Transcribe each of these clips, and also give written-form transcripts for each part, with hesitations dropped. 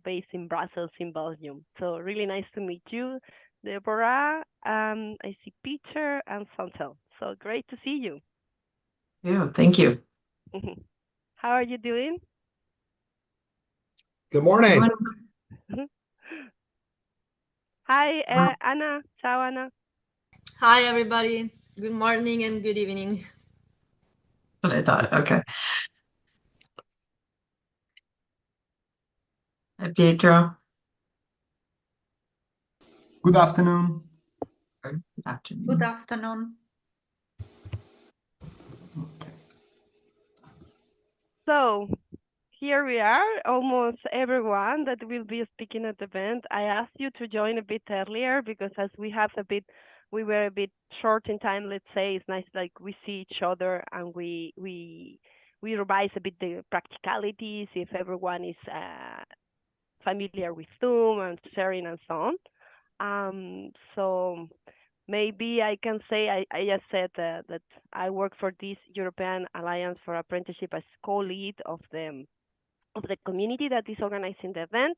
based in Brussels, in Belgium. So really nice to meet you, Deborah. I see Peter and Santel. So great to see you. Yeah, thank you. How are you doing? Good morning. Hi, Anna. Ciao, Anna. Hi, everybody. Good morning and good evening. That's what I thought. Okay. Hi, Pietro. Good afternoon. Good afternoon. Good afternoon. So here we are, almost everyone that will be speaking at the event. I asked you to join a bit earlier because as we were a bit short in time, let's say, it's nice like we see each other and we revise a bit the practicalities if everyone is familiar with Zoom and sharing and so on. So maybe I can say I just said that I work for this European Alliance for Apprenticeship as co-lead of the community that is organizing the event.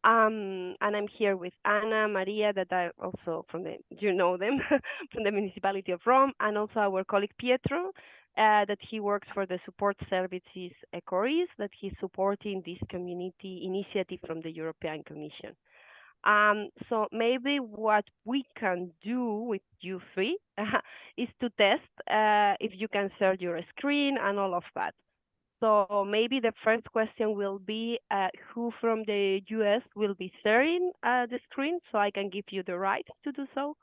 And I'm here with Anna, Maria, that are also from you know them, from the municipality of Rome, and also our colleague Pietro, that he works for the support services ECORIS, that he's supporting this community initiative from the European Commission. So maybe what we can do with you three is to test if you can share your screen and all of that. So maybe the first question will be who from the US will be sharing the screen so I can give you the right to do so.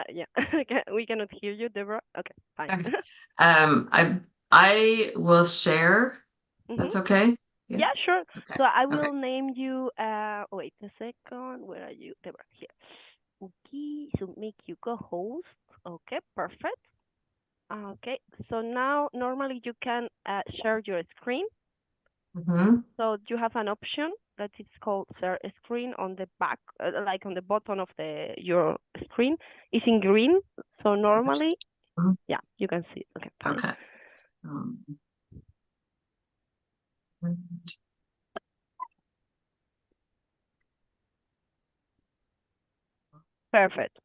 Yeah, we cannot hear you, Deborah. Okay, fine. I will share. That's okay? Yeah, sure. Okay. So I will name you, wait a second, where are you? Deborah, here. Okay, so make you co-host. Okay, perfect. Okay, so now normally you can share your screen. So you have an option that is called share screen on the back, like on the bottom of your screen. It's in green, so normally, yeah, you can see. Okay, fine. Okay. Perfect.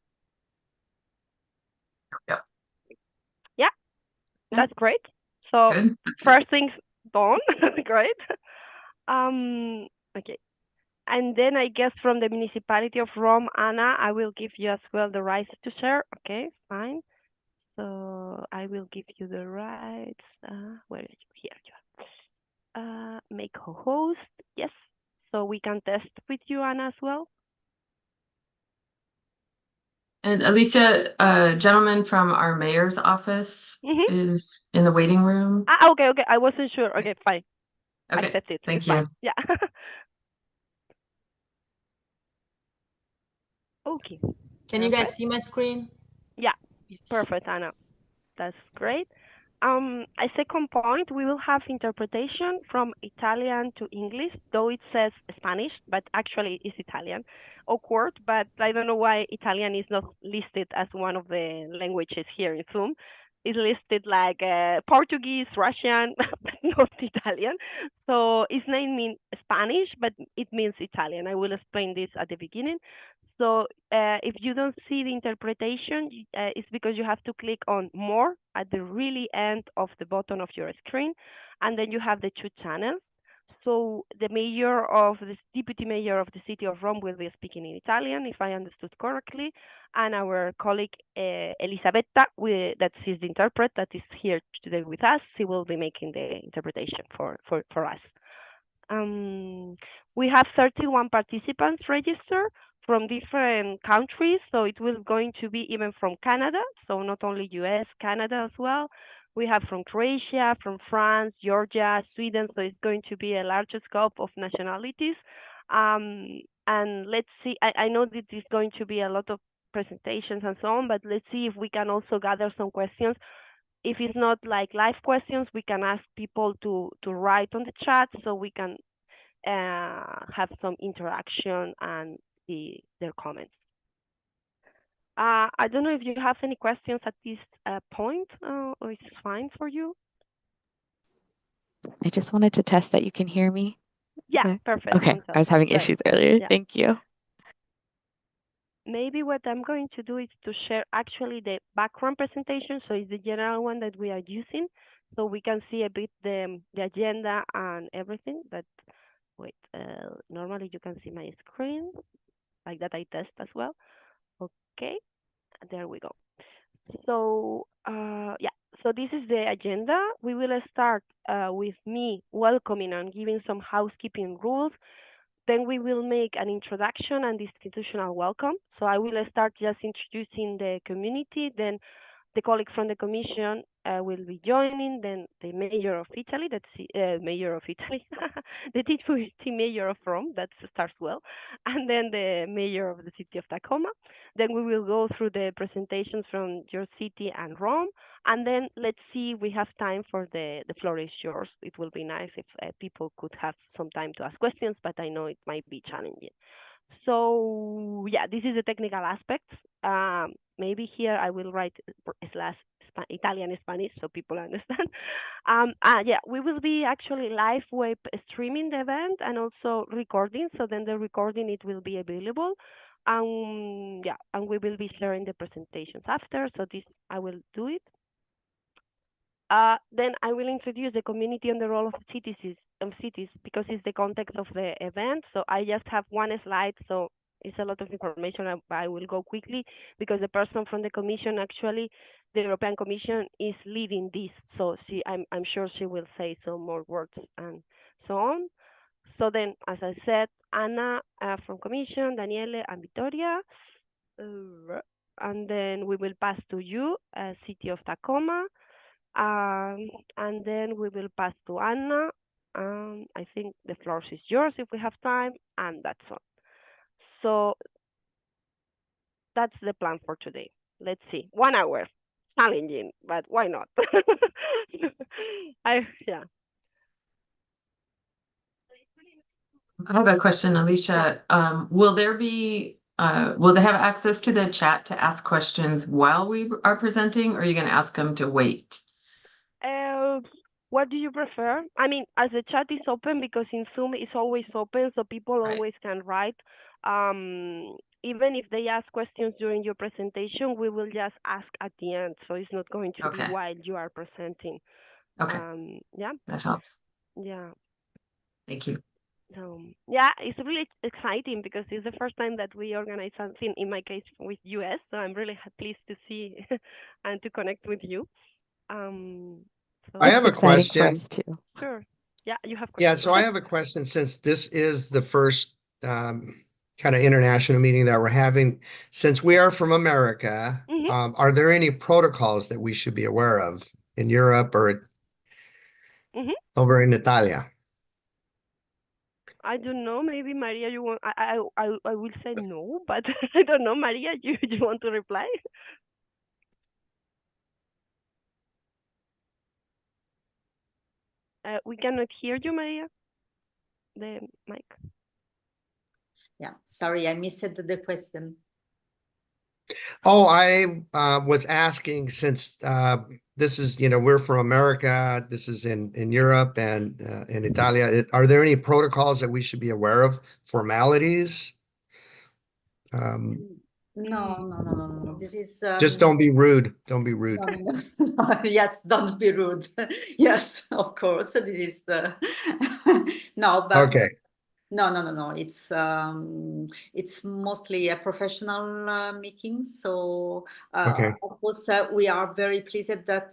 Yep. Yeah, that's great. So good. First things done. Great. Okay. And then I guess from the municipality of Rome, Anna, I will give you as well the rights to share. Okay, fine. So I will give you the rights. Where are you? Here you are. Make host. Yes. So we can test with you, Anna, as well. And Alicia, a gentleman from our mayor's office is in the waiting room. Okay. I wasn't sure. Okay, fine. Okay. Accept it. Thank you. Yeah. Okay. Can you guys see my screen? Yeah. Yes. Perfect, Anna. That's great. A second point, we will have interpretation from Italian to English, though it says Spanish, but actually it's Italian. Awkward, but I don't know why Italian is not listed as one of the languages here in Zoom. It's listed like Portuguese, Russian, but not Italian. So its name means Spanish, but it means Italian. I will explain this at the beginning. So if you don't see the interpretation, it's because you have to click on more at the really end of the bottom of your screen, and then you have the two channels. So the deputy mayor of the city of Rome will be speaking in Italian, if I understood correctly, and our colleague Elisabetta, that is the interpret that is here today with us, she will be making the interpretation for us. We have 31 participants registered from different countries, so it will going to be even from Canada, so not only US, Canada as well. We have from Croatia, from France, Georgia, Sweden, so it's going to be a larger scope of nationalities. And let's see, I know that it's going to be a lot of presentations and so on, but let's see if we can also gather some questions. If it's not like live questions, we can ask people to write on the chat so we can have some interaction and see their comments. I don't know if you have any questions at this point, or it's fine for you. I just wanted to test that you can hear me. Yeah, Okay. perfect. Okay, I was having issues earlier. Yeah. Thank you. Maybe what I'm going to do is to share actually the background presentation, so it's the general one that we are using, so we can see a bit the agenda and everything. But wait, normally you can see my screen, like that I test as well. Okay, there we go. So yeah, so this is the agenda. We will start with me welcoming and giving some housekeeping rules. Then we will make an introduction and institutional welcome. So I will start just introducing the community, then the colleague from the commission will be joining, then the mayor of Italy, mayor of Italy, the deputy mayor of Rome, that starts well, and then the mayor of the city of Tacoma. Then we will go through the presentations from your city and Rome, and then let's see, we have time for the floor is yours. It will be nice if people could have some time to ask questions, but I know it might be challenging. So yeah, this is the technical aspects. Maybe here I will write slash Italian Spanish so people understand. Yeah, we will be actually live web streaming the event and also recording. So then the recording, it will be available. Yeah, and we will be sharing the presentations after. So this, I will do it. Then I will introduce the community and the role of cities because it's the context of the event. So I just have one slide, so it's a lot of information. I will go quickly because the person from the Commission, actually, the European Commission, is leading this. So I'm sure she will say some more words and so on. So then, as I said, Anna from Commission, Daniele and Vittoria. And then we will pass to you, City of Tacoma. And then we will pass to Anna. I think the floor is yours if we have time, and that's all. So that's the plan for today. Let's see, 1 hour, challenging, but why not? Yeah. I have a question, Alicia. Will they have access to the chat to ask questions while we are presenting, or are you going to ask them to wait? What do you prefer? I mean, as the chat is open, because in Zoom it's always open, so people always can write. Even if they ask questions during your presentation, we will just ask at the end, so it's not going to be while you are presenting. Okay. Yeah. That helps. Yeah. Thank you. Yeah, it's really exciting because it's the first time that we organize something, in my case, with US, so I'm really pleased to see and to connect with you. So I have a question. Too. Sure. Yeah, you have questions. Yeah, so I have a question, since this is the first kind of international meeting that we're having. Since we are from America, are there any protocols that we should be aware of in Europe or over in Italia? I don't know. Maybe Maria, you want? I will say no, but I don't know. Maria, you want to reply? We cannot hear you, Maria. The mic. Yeah, sorry, I missed the question. Oh, I was asking, since this is, we're from America, this is in Europe and in Italia. Are there any protocols that we should be aware of? Formalities? No. This is just don't be rude. Don't be rude. No. Yes, don't be rude. Yes, of course. This is no, but okay. No. It's mostly a professional meeting. So of course we are very pleased that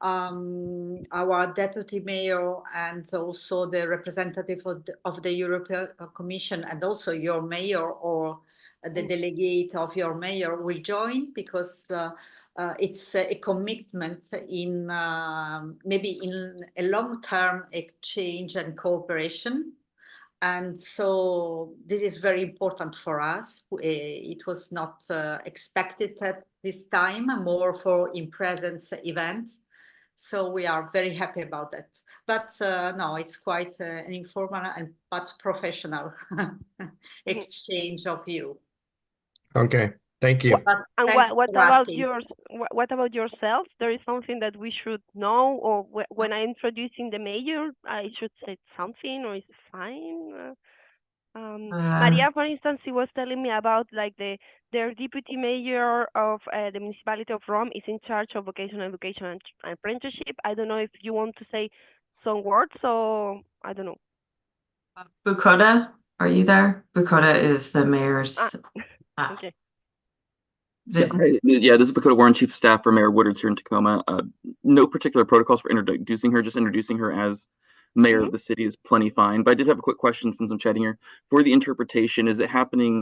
our deputy mayor and also the representative of the European Commission and also your mayor or the delegate of your mayor will join, because it's a commitment in maybe in a long-term exchange and cooperation. And so this is very important for us. It was not expected at this time, more for in-presence events. So we are very happy about that. But no, it's quite an informal but professional exchange of view. Okay, Thank you. But And thanks what for about asking. yours? What about yourself? There is something that we should know, or when I'm introducing the major, I should say something, or is it fine? Maria, for instance, she was telling me about like their deputy mayor of the municipality of Rome is in charge of vocational education and apprenticeship. I don't know if you want to say some words, so I don't know. Bukoda, are you there? Bukoda is the mayor's. Okay. Yeah, this is Dakota Warren, Chief of Staff for Mayor Woodard's here in Tacoma. No particular protocols for introducing her, just introducing her as mayor of the city is plenty fine. But I did have a quick question since I'm chatting here. For the interpretation, is it happening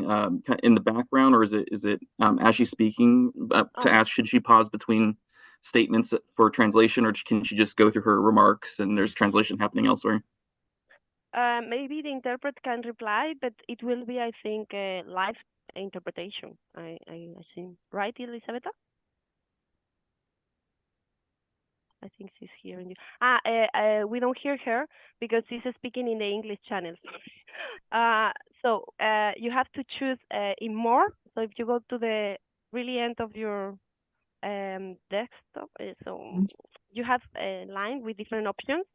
in the background, or is it as she's speaking to ask, should she pause between statements for translation, or can she just go through her remarks and there's translation happening elsewhere? Maybe the interpret can reply, but it will be, I think, a live interpretation. I assume, right, Elisabetta? I think she's hearing you. We don't hear her because she's speaking in the English channel. So you have to choose in more. So if you go to the really end of your desktop, so you have a line with different options.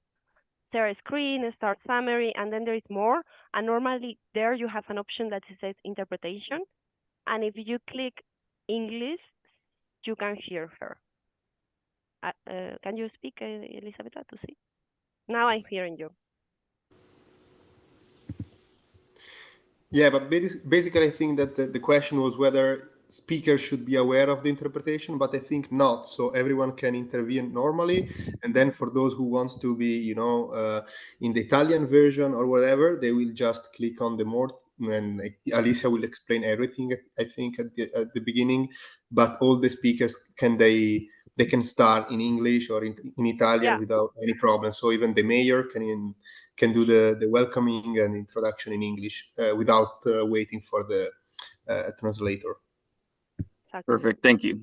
Share screen, start summary, and then there is more. And normally there you have an option that says interpretation. And if you click English, you can hear her. Can you speak, Elisabetta, to see? Now I'm hearing you. Yeah, but basically I think that the question was whether speakers should be aware of the interpretation, but I think not. So everyone can intervene normally, and then for those who wants to be, in the Italian version or whatever, they will just click on the more, and Alicia will explain everything, I think, at the beginning. But all the speakers they can start in English or in Italian without any problem. So even the mayor can do the welcoming and introduction in English without waiting for the translator. Exactly. Perfect. Thank you.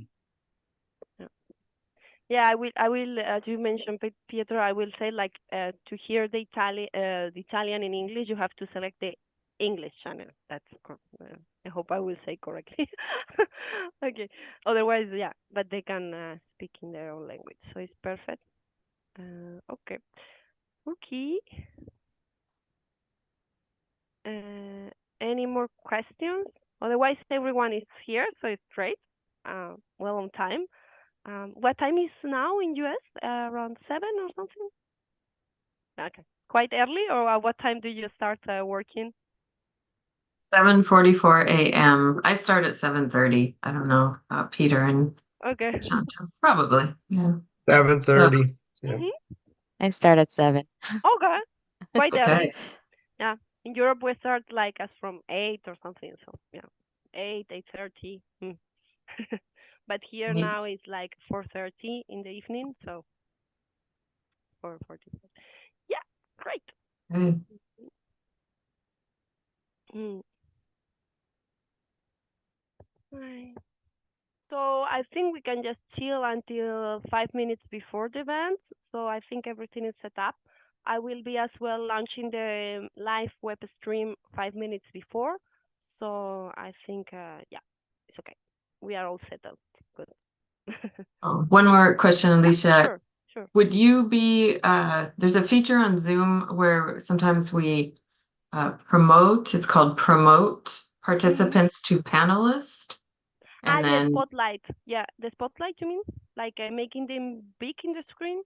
Yeah, I will. As you mentioned, Pietro, I will say like to hear the Italian in English, you have to select the English channel. That's I hope I will say correctly. Okay. Otherwise, yeah, but they can speak in their own language, so it's perfect. Okay. Okay. Any more questions? Otherwise, everyone is here, so it's great. Well on time. What time is now in US? Around 7 or something? Okay. Quite early, or at what time do you start working? 7:44 a.m. I start at 7:30. I don't know about Peter and Okay. Chantal. Probably, yeah. 7:30. Yeah. I start at 7. Okay. Quite early. Okay. Yeah. In Europe, we start like as from 8 or something. So, yeah. 8:30. But here now it's like 4:30 in the evening. So, 4:40. Yeah. Great. Okay. Right. So I think we can just chill until 5 minutes before the event. So I think everything is set up. I will be as well launching the live web stream 5 minutes before. So I think, yeah, it's okay. We are all settled. Good. Oh, one more question, Alicia. Sure. Would you be, there's a feature on Zoom where sometimes we promote, it's called promote participants to panelists. And then the spotlight. Yeah, the spotlight, you mean? Like making them big in the screen?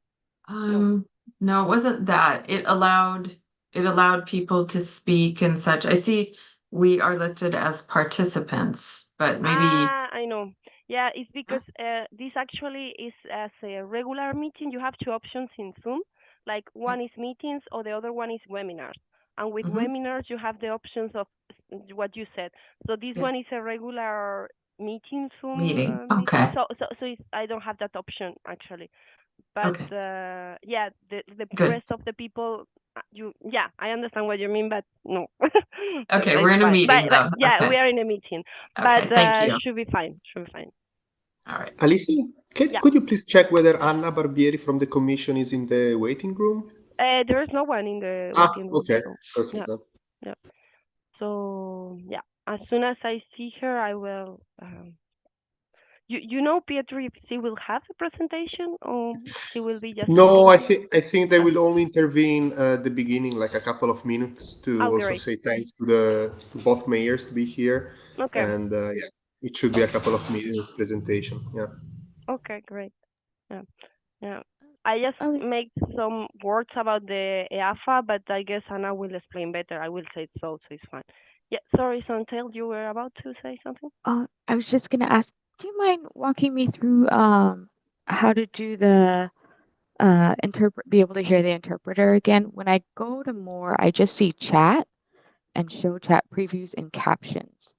No, it wasn't that. It allowed people to speak and such. I see we are listed as participants, but maybe I know. Yeah, it's because this actually is as a regular meeting. You have two options in Zoom. Like one is meetings or the other one is webinars. And with webinars, you have the options of what you said. So this one is a regular meeting Zoom meeting. meeting. Okay. So I don't have that option actually. But yeah, the rest of the people, I understand what you mean, but no. Okay, we're in a meeting though. Yeah, okay. we are in a meeting, Okay, but thank you. should be fine. All right. Alicia, could you please check whether Anna Barbieri from the Commission is in the waiting room? There is no one in the waiting room. Okay, So, perfect. yeah. So yeah, as soon as I see her, I will You know, Pietro, if she will have a presentation or she will be just No, speaking? I think they will only intervene at the beginning, like a couple of minutes, to Oh, also great. say thanks to to both mayors to be here, Okay. and yeah, it should be a couple of minutes presentation. Yeah. Okay, great. Yeah. Yeah. I just Ali- make some words about the EAfA, but I guess Anna will explain better. I will say it so it's fine. Yeah, sorry, Santel, you were about to say something? I was just gonna ask, do you mind walking me through how to do the be able to hear the interpreter again? When I go to more, I just see chat and show chat previews and captions.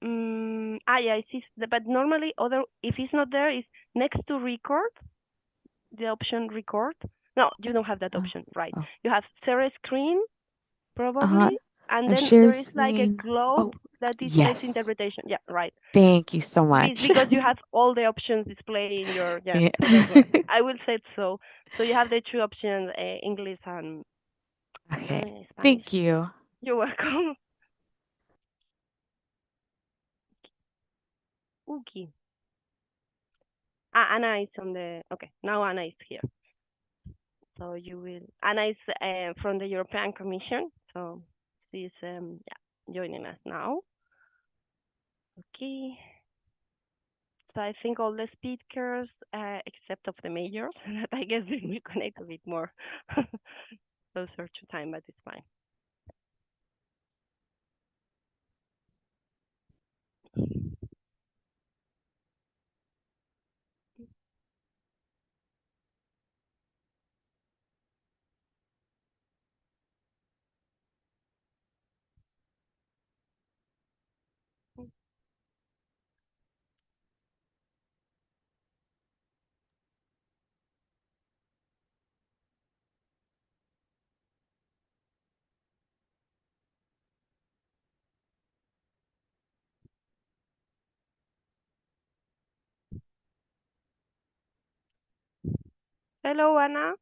Yeah, I see. But normally, if it's not there, it's next to record, the option record. No, you don't have that Oh, option, right? oh. You have share screen, Uh-huh. probably, and A then share there is like a screen. globe Oh, that it says yes. interpretation. Yeah, right. Thank you so It's much. because you have all the options displayed in your, yeah, Yeah. so that's why. I will say it so. So you have the two options, English and Okay. Spanish. Thank you. You're welcome. Okay. Anna is on the, okay, now Anna is here. So you will, Anna is from the European Commission. So she's yeah, joining us now. Okay. So I think all the speakers, except of the mayors, I guess we will connect a bit more closer to time, but it's fine. Hello, Anna.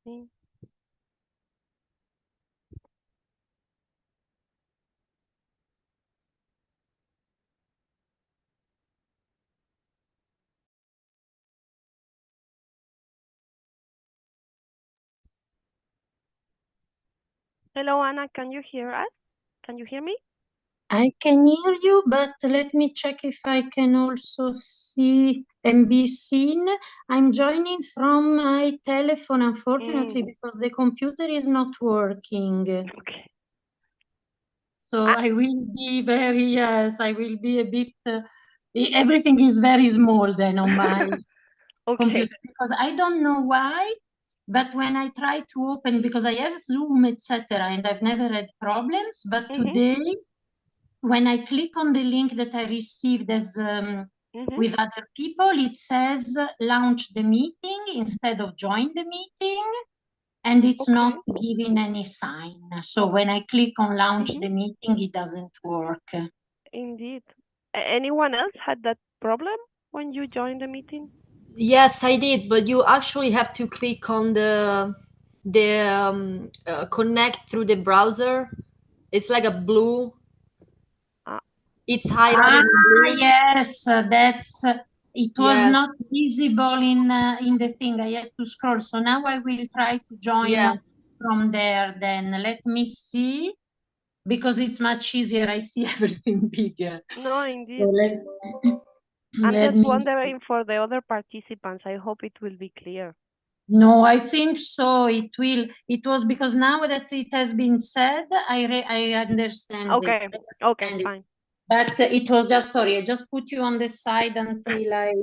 Mm. Hello, Anna. Can you hear us? Can you hear me? I can hear you, but let me check if I can also see and be seen. I'm joining from my telephone, unfortunately, because the computer is not working. Okay. So I will be very, yes, I will be a bit, everything is very small then on my Okay. computer, because I don't know why, but when I try to open, because I have Zoom, etc., and I've never had problems, but today, when I click on the link that I received as with other people, it says launch the meeting instead of join the meeting, and it's not giving any sign. So when I click on launch the meeting, it doesn't work. Indeed. Anyone else had that problem when you joined the meeting? Yes, I did, but you actually have to click on the connect through the browser. It's like a blue. It's highlighted in blue. Yes, that's it was Yes. not visible in the thing. I had to scroll. So now I will try to join from there. Then let me see, because it's much easier. I see everything bigger. No, indeed. So I'm let just me wondering for the other participants. I hope it will be clear. No, I think so. It will. It was because now that it has been said, I understand it. Okay. Okay, fine. But it was just, sorry, I just put you on the side until I.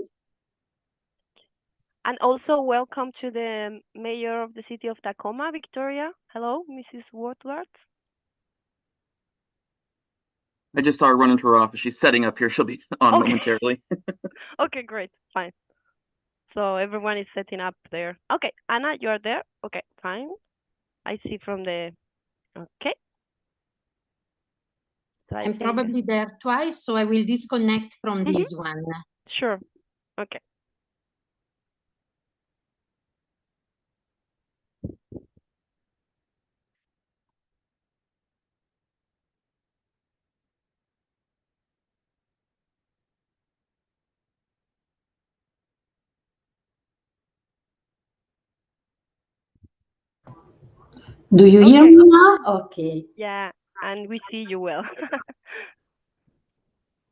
And also welcome to the mayor of the city of Tacoma, Victoria. Hello, Mrs. Woodward. I just saw her run into her office. She's setting up here. She'll be on momentarily. Okay, great. Fine. So everyone is setting up there. Okay, Anna, you are there? Okay, fine. I see from the, okay. So I'm probably there twice, so I will disconnect from this one. Sure. Okay. Do you hear me now? Okay. Yeah, and we see you well.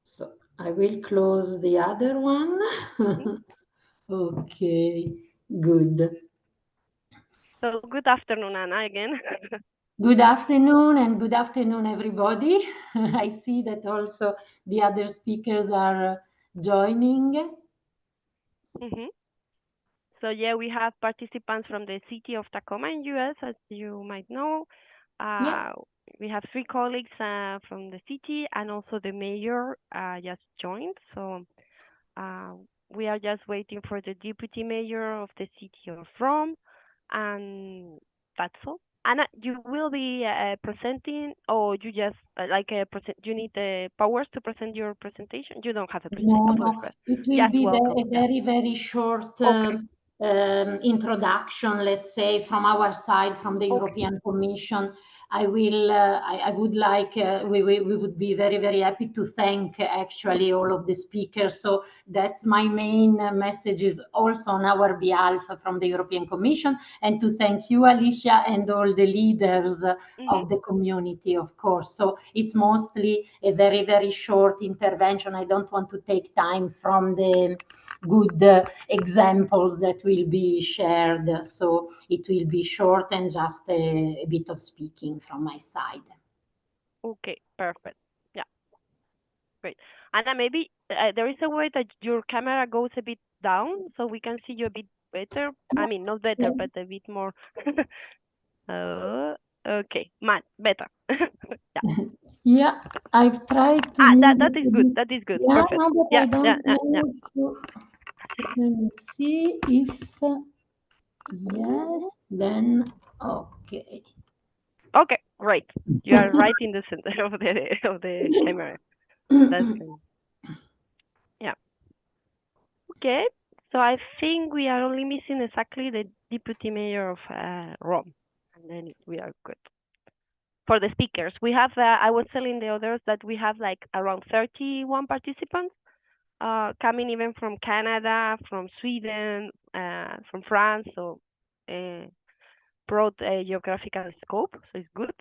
So I will close the other one. Okay, good. So good afternoon, Anna, again. Good afternoon and good afternoon, everybody. I see that also the other speakers are joining. So yeah, we have participants from the city of Tacoma in US, as you might know. Yeah. We have 3 colleagues from the city, and also the mayor just joined. So we are just waiting for the deputy mayor of the city of Rome, and that's all. Anna, you will be presenting, or you just you need the powers to present your presentation? You don't have a No, presentation. no, it will Just be welcome. a very, very short Okay. introduction, let's say, from our side, from the European Commission. I would like, we would be very, very happy to thank actually all of the speakers. So that's my main message, is also on our behalf from the European Commission, and to thank you, Alicia, and all the leaders of the community, of course. So it's mostly a very, very short intervention. I don't want to take time from the good examples that will be shared. So it will be short and just a bit of speaking from my side. Okay, perfect. Yeah, great. Anna, maybe there is a way that your camera goes a bit down so we can see you a bit better. I mean, not better, but a bit more. Okay, much better. Yeah. Yeah, I've tried to. That is good. That is good. Yeah, Perfect. no, but Yeah, I don't yeah, yeah, yeah. know. Let me see if yes, then okay. Okay, great. You are right in the center of the camera. That's good. Yeah. Okay. So I think we are only missing exactly the deputy mayor of Rome, and then we are good. For the speakers, we have. I was telling the others that we have like around 31 participants, coming even from Canada, from Sweden, from France. So broad geographical scope. So it's good.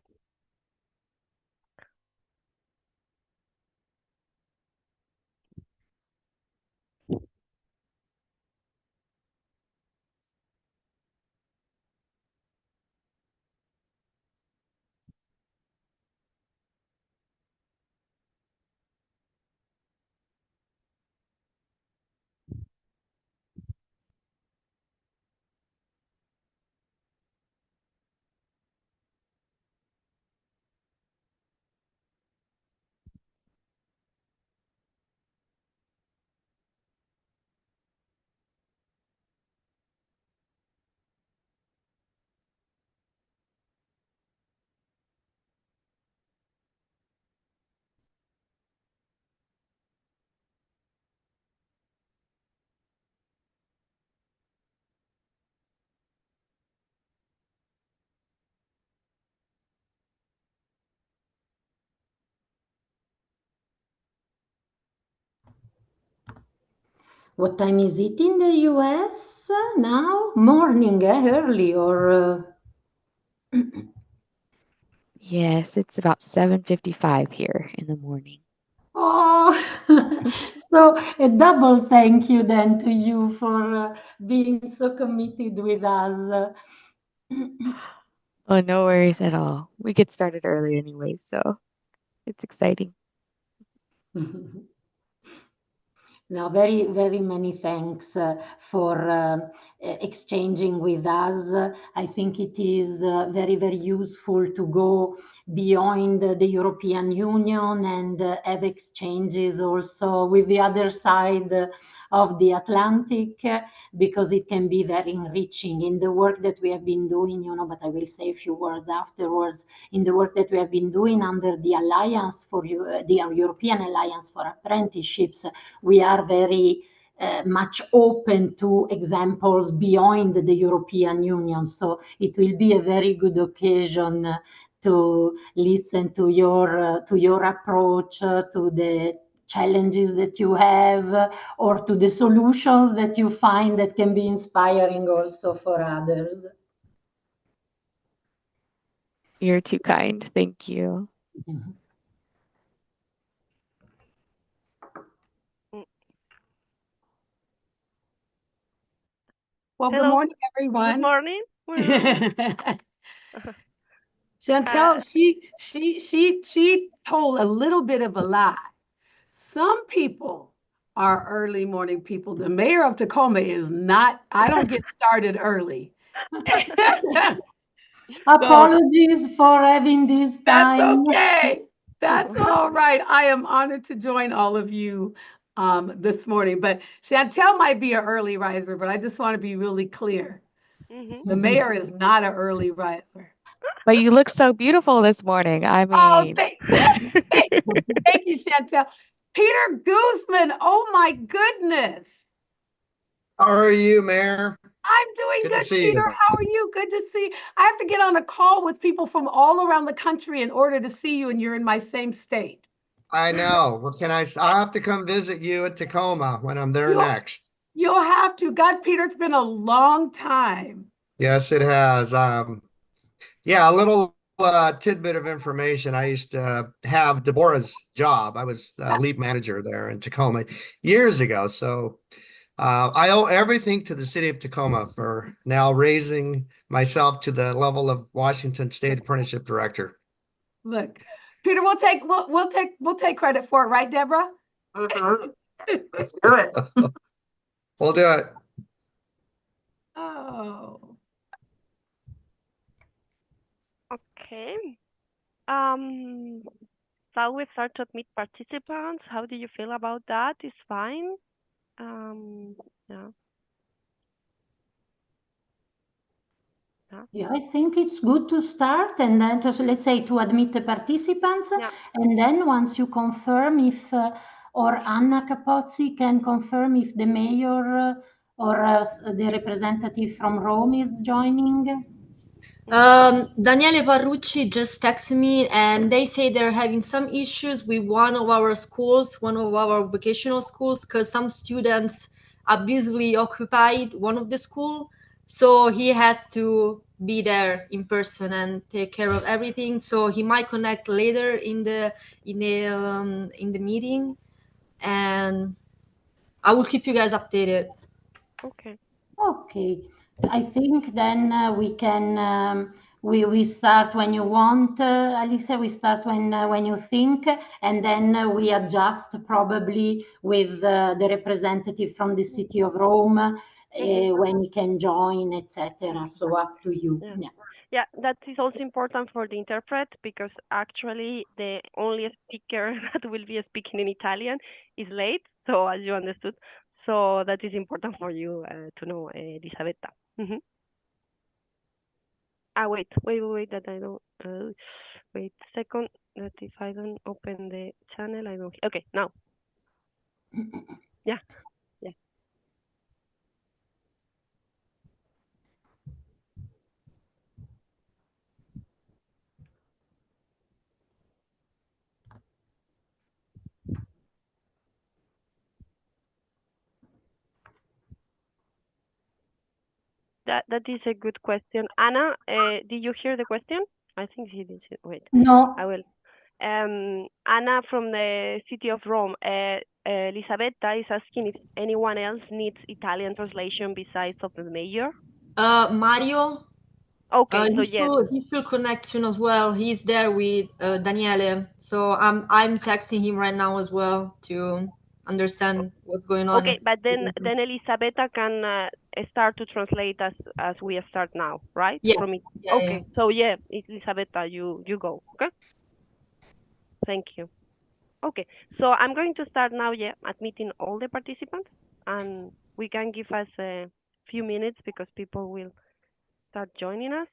What time is it in the US now? Morning, early, or? Yes, it's about 7:55 here in the morning. Oh, so a double thank you then to you for being so committed with us. Oh, no worries at all. We get started early anyway, so it's exciting. Now, very, very many thanks for exchanging with us. I think it is very, very useful to go beyond the European Union and have exchanges also with the other side of the Atlantic, because it can be very enriching in the work that we have been doing, but I will say a few words afterwards, in the work that we have been doing under the Alliance for the European Alliance for Apprenticeships. We are very much open to examples beyond the European Union. So it will be a very good occasion to listen to your approach to the challenges that you have, or to the solutions that you find that can be inspiring also for others. You're too kind. Thank you. Well, Hello. good morning, everyone. Good morning. Chantel, she told a little bit of a lie. Some people are early morning people. The mayor of Tacoma is not. I don't get started early. Apologies for having this That's time. okay. That's all right. I am honored to join all of you this morning. But Chantel might be an early riser, but I just want to be really clear. The mayor is not an early riser. But you look so beautiful this morning. I Oh, mean, thank you, Chantel. Peter Guzman, oh my goodness. How are you, Mayor? I'm doing Good to good, see Peter. you. How are you? Good to see. I have to get on a call with people from all around the country in order to see you, and you're in my same state. I know. What can I? I'll have to come visit you at Tacoma when I'm there next. You'll have to. God, Peter, it's been a long time. Yes, it has. Yeah, a little tidbit of information. I used to have Deborah's job. I was lead manager there in Tacoma years ago. So I owe everything to the city of Tacoma for now raising myself to the level of Washington State Apprenticeship Director. Look, Peter, we'll take credit for it, right, Deborah? Let's do it. We'll do it. Oh. Okay. Shall we start to admit participants? How do you feel about that? Is fine. Yeah. Yeah, I think it's good to start and then to, let's say, to admit the participants. Yeah. And then once you confirm if, or Anna Capozzi can confirm if the mayor or the representative from Rome is joining. Daniele Parrucci just texted me and they say they're having some issues with one of our schools, one of our vocational schools, because some students abusively occupied one of the school. So he has to be there in person and take care of everything. So he might connect later in the meeting, and I will keep you guys updated. Okay. Okay. I think then we can we start when you want, Alicia. We start when you think, and then we adjust probably with the representative from the city of Rome when he can join, etc. So up to you. Yeah. Yeah. Yeah, that is also important for the interpret because actually the only speaker that will be speaking in Italian is late. So as you understood, so that is important for you to know, Elisabetta. Wait, that I don't. Wait a second. That if I don't open the channel, I don't. Okay, now. Yeah. Yeah. That is a good question. Anna, did you hear the question? I think she did. Wait, No. I will. Anna from the city of Rome. Elisabetta is asking if anyone else needs Italian translation besides of the mayor. Mario. Okay, so yes. He should connect soon as well. He's there with Daniele, so I'm texting him right now as well to understand what's going on. Okay, but then Elisabetta can start to translate as we start now, right? Yeah. From it. Yeah, Okay, yeah. so yeah, Elisabetta, you go. Okay. Thank you. Okay, so I'm going to start now, admitting all the participants, and we can give us a few minutes because people will start joining us.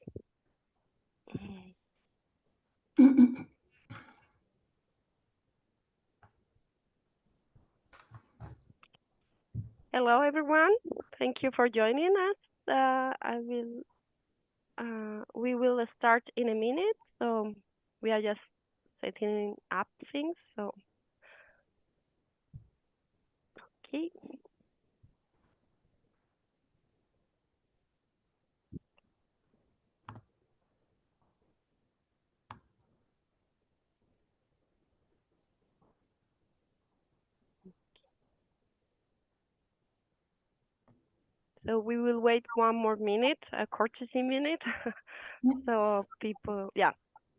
Hello, everyone. Thank you for joining us. We will start in a minute, so we are just setting up things. So, okay. So we will wait one more minute, a courtesy minute. So people, yeah,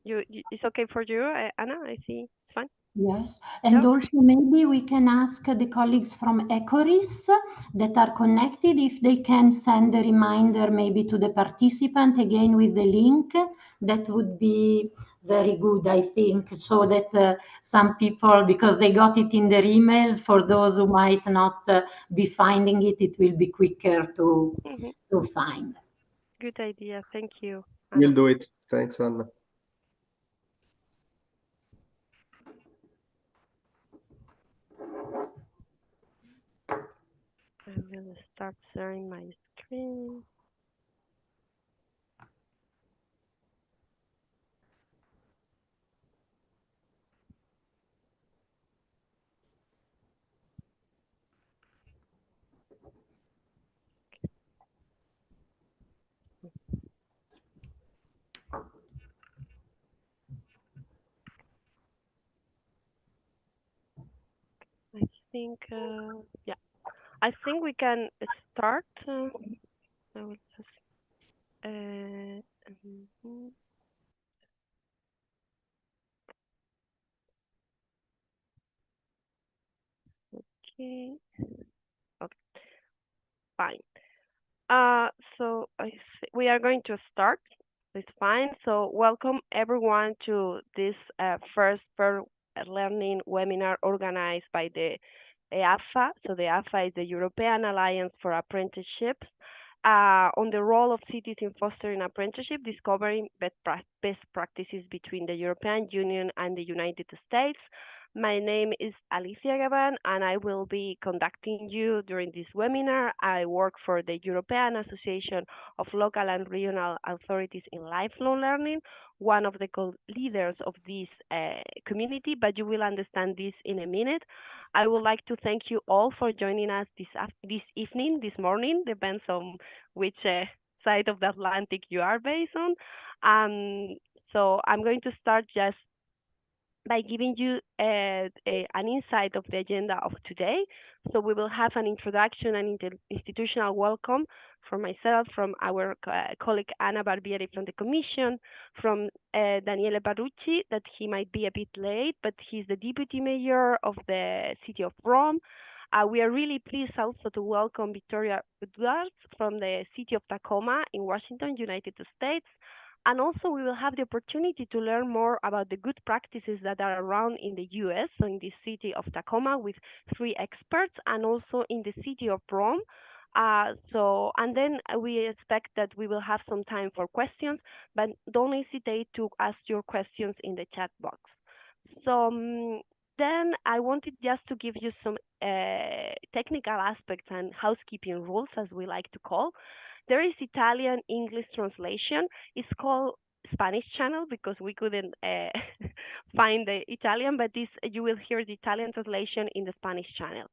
it's okay for you, Anna? I see. It's fine. Yes, and Okay. also maybe we can ask the colleagues from Ecoris that are connected if they can send a reminder maybe to the participant again with the link. That would be very good, I think, so that some people, because they got it in their emails, for those who might not be finding it, it will be quicker to find. Good idea. Thank you, We'll Anna. do it. Thanks, Anna. I'm gonna start sharing my screen. I think, yeah, I think we can start. I will just, mhm. Okay. Okay, fine. So we are going to start. It's fine. So welcome everyone to this first per learning webinar organized by the EAfA. So the EAfA is the European Alliance for Apprenticeships. On the role of cities in fostering apprenticeship, discovering best practices between the European Union and the United States. My name is Alicia Gavan, and I will be conducting you during this webinar. I work for the European Association of Local and Regional Authorities in Lifelong Learning, one of the co-leaders of this community, but you will understand this in a minute. I would like to thank you all for joining us this evening, this morning, depends on which side of the Atlantic you are based on. So I'm going to start just by giving you an insight of the agenda of today. So we will have an introduction and institutional welcome from myself, from our colleague Anna Barbieri from the Commission, from Daniele Barrucci, that he might be a bit late, but he's the Deputy Mayor of the City of Rome. We are really pleased also to welcome Victoria Edwards from the City of Tacoma in Washington, United States. And also we will have the opportunity to learn more about the good practices that are around in the US, so in the city of Tacoma with 3 experts, and also in the city of Rome. And then we expect that we will have some time for questions, but don't hesitate to ask your questions in the chat box. So then I wanted just to give you some technical aspects and housekeeping rules, as we like to call. There is Italian English translation. It's called Spanish channel because we couldn't find the Italian, but this you will hear the Italian translation in the Spanish channel.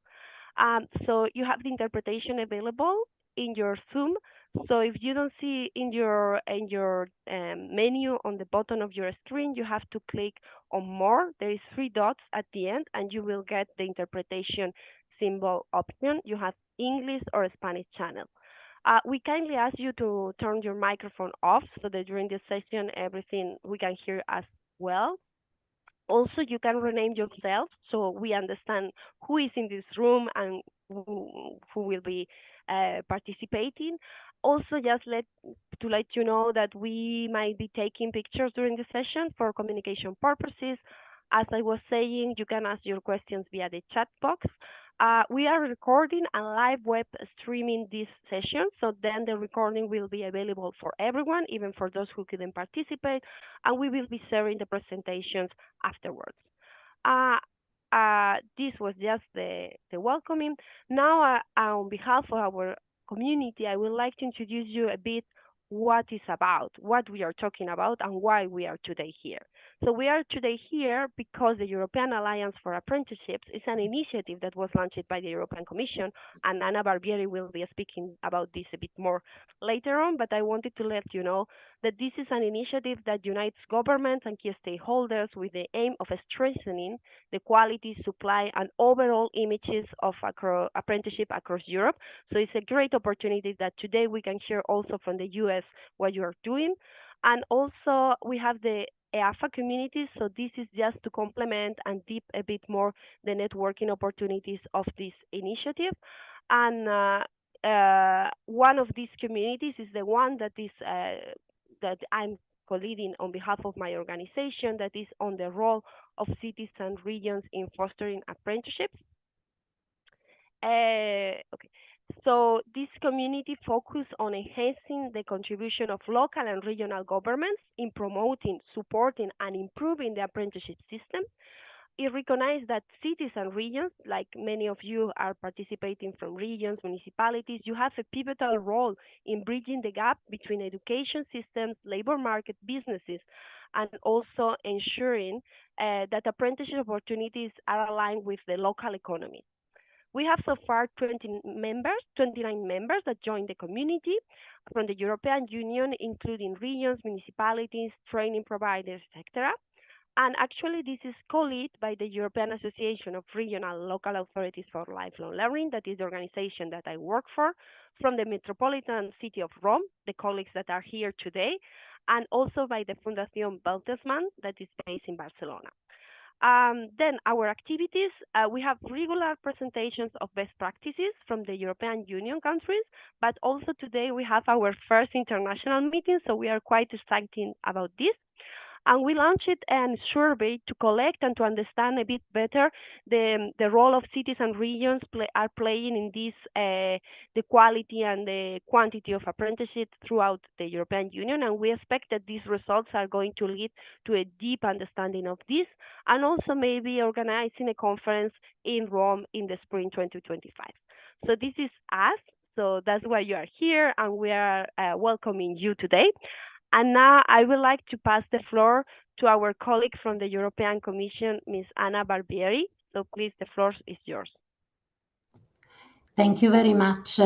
So you have the interpretation available in your Zoom. So if you don't see in your menu on the bottom of your screen, you have to click on more. There is 3 dots at the end, and you will get the interpretation symbol option. You have English or Spanish channel. We kindly ask you to turn your microphone off so that during this session, everything we can hear as well. Also, you can rename yourself so we understand who is in this room and who will be participating. Also, just to let you know that we might be taking pictures during the session for communication purposes. As I was saying, you can ask your questions via the chat box. We are recording and live web streaming this session, so then the recording will be available for everyone, even for those who couldn't participate, and we will be sharing the presentations afterwards. This was just the welcoming. Now, on behalf of our community, I would like to introduce you a bit what it's about, what we are talking about, and why we are today here. So we are today here because the European Alliance for Apprenticeships is an initiative that was launched by the European Commission, and Anna Barbieri will be speaking about this a bit more later on, but I wanted to let you know that this is an initiative that unites governments and key stakeholders with the aim of strengthening the quality, supply, and overall images of apprenticeship across Europe. So it's a great opportunity that today we can hear also from the US what you are doing. And also we have the EAfA communities, so this is just to complement and deep a bit more the networking opportunities of this initiative. And one of these communities is the one that is that I'm co-leading on behalf of my organization, that is on the role of cities and regions in fostering apprenticeships. Okay. So this community focus on enhancing the contribution of local and regional governments in promoting, supporting, and improving the apprenticeship system. It recognizes that cities and regions, like many of you are participating from regions, municipalities, you have a pivotal role in bridging the gap between education systems, labor market, businesses, and also ensuring that apprenticeship opportunities are aligned with the local economy. We have so far 29 members that joined the community from the European Union, including regions, municipalities, training providers, etc. And actually, this is co-led by the European Association of Regional and Local Authorities for Lifelong Learning, that is the organization that I work for, from the metropolitan city of Rome, the colleagues that are here today, and also by the Fundación Bertelsmann, that is based in Barcelona. Then our activities, we have regular presentations of best practices from the European Union countries, but also today we have our first international meeting, so we are quite excited about this. And we launched a survey to collect and to understand a bit better the role of cities and regions are playing in this, the quality and the quantity of apprenticeship throughout the European Union. And we expect that these results are going to lead to a deep understanding of this, and also maybe organizing a conference in Rome in the spring 2025. So this is us. So that's why you are here, and we are welcoming you today. And now I would like to pass the floor to our colleague from the European Commission, Ms. Anna Barbieri. So please, the floor is yours. Thank you very much,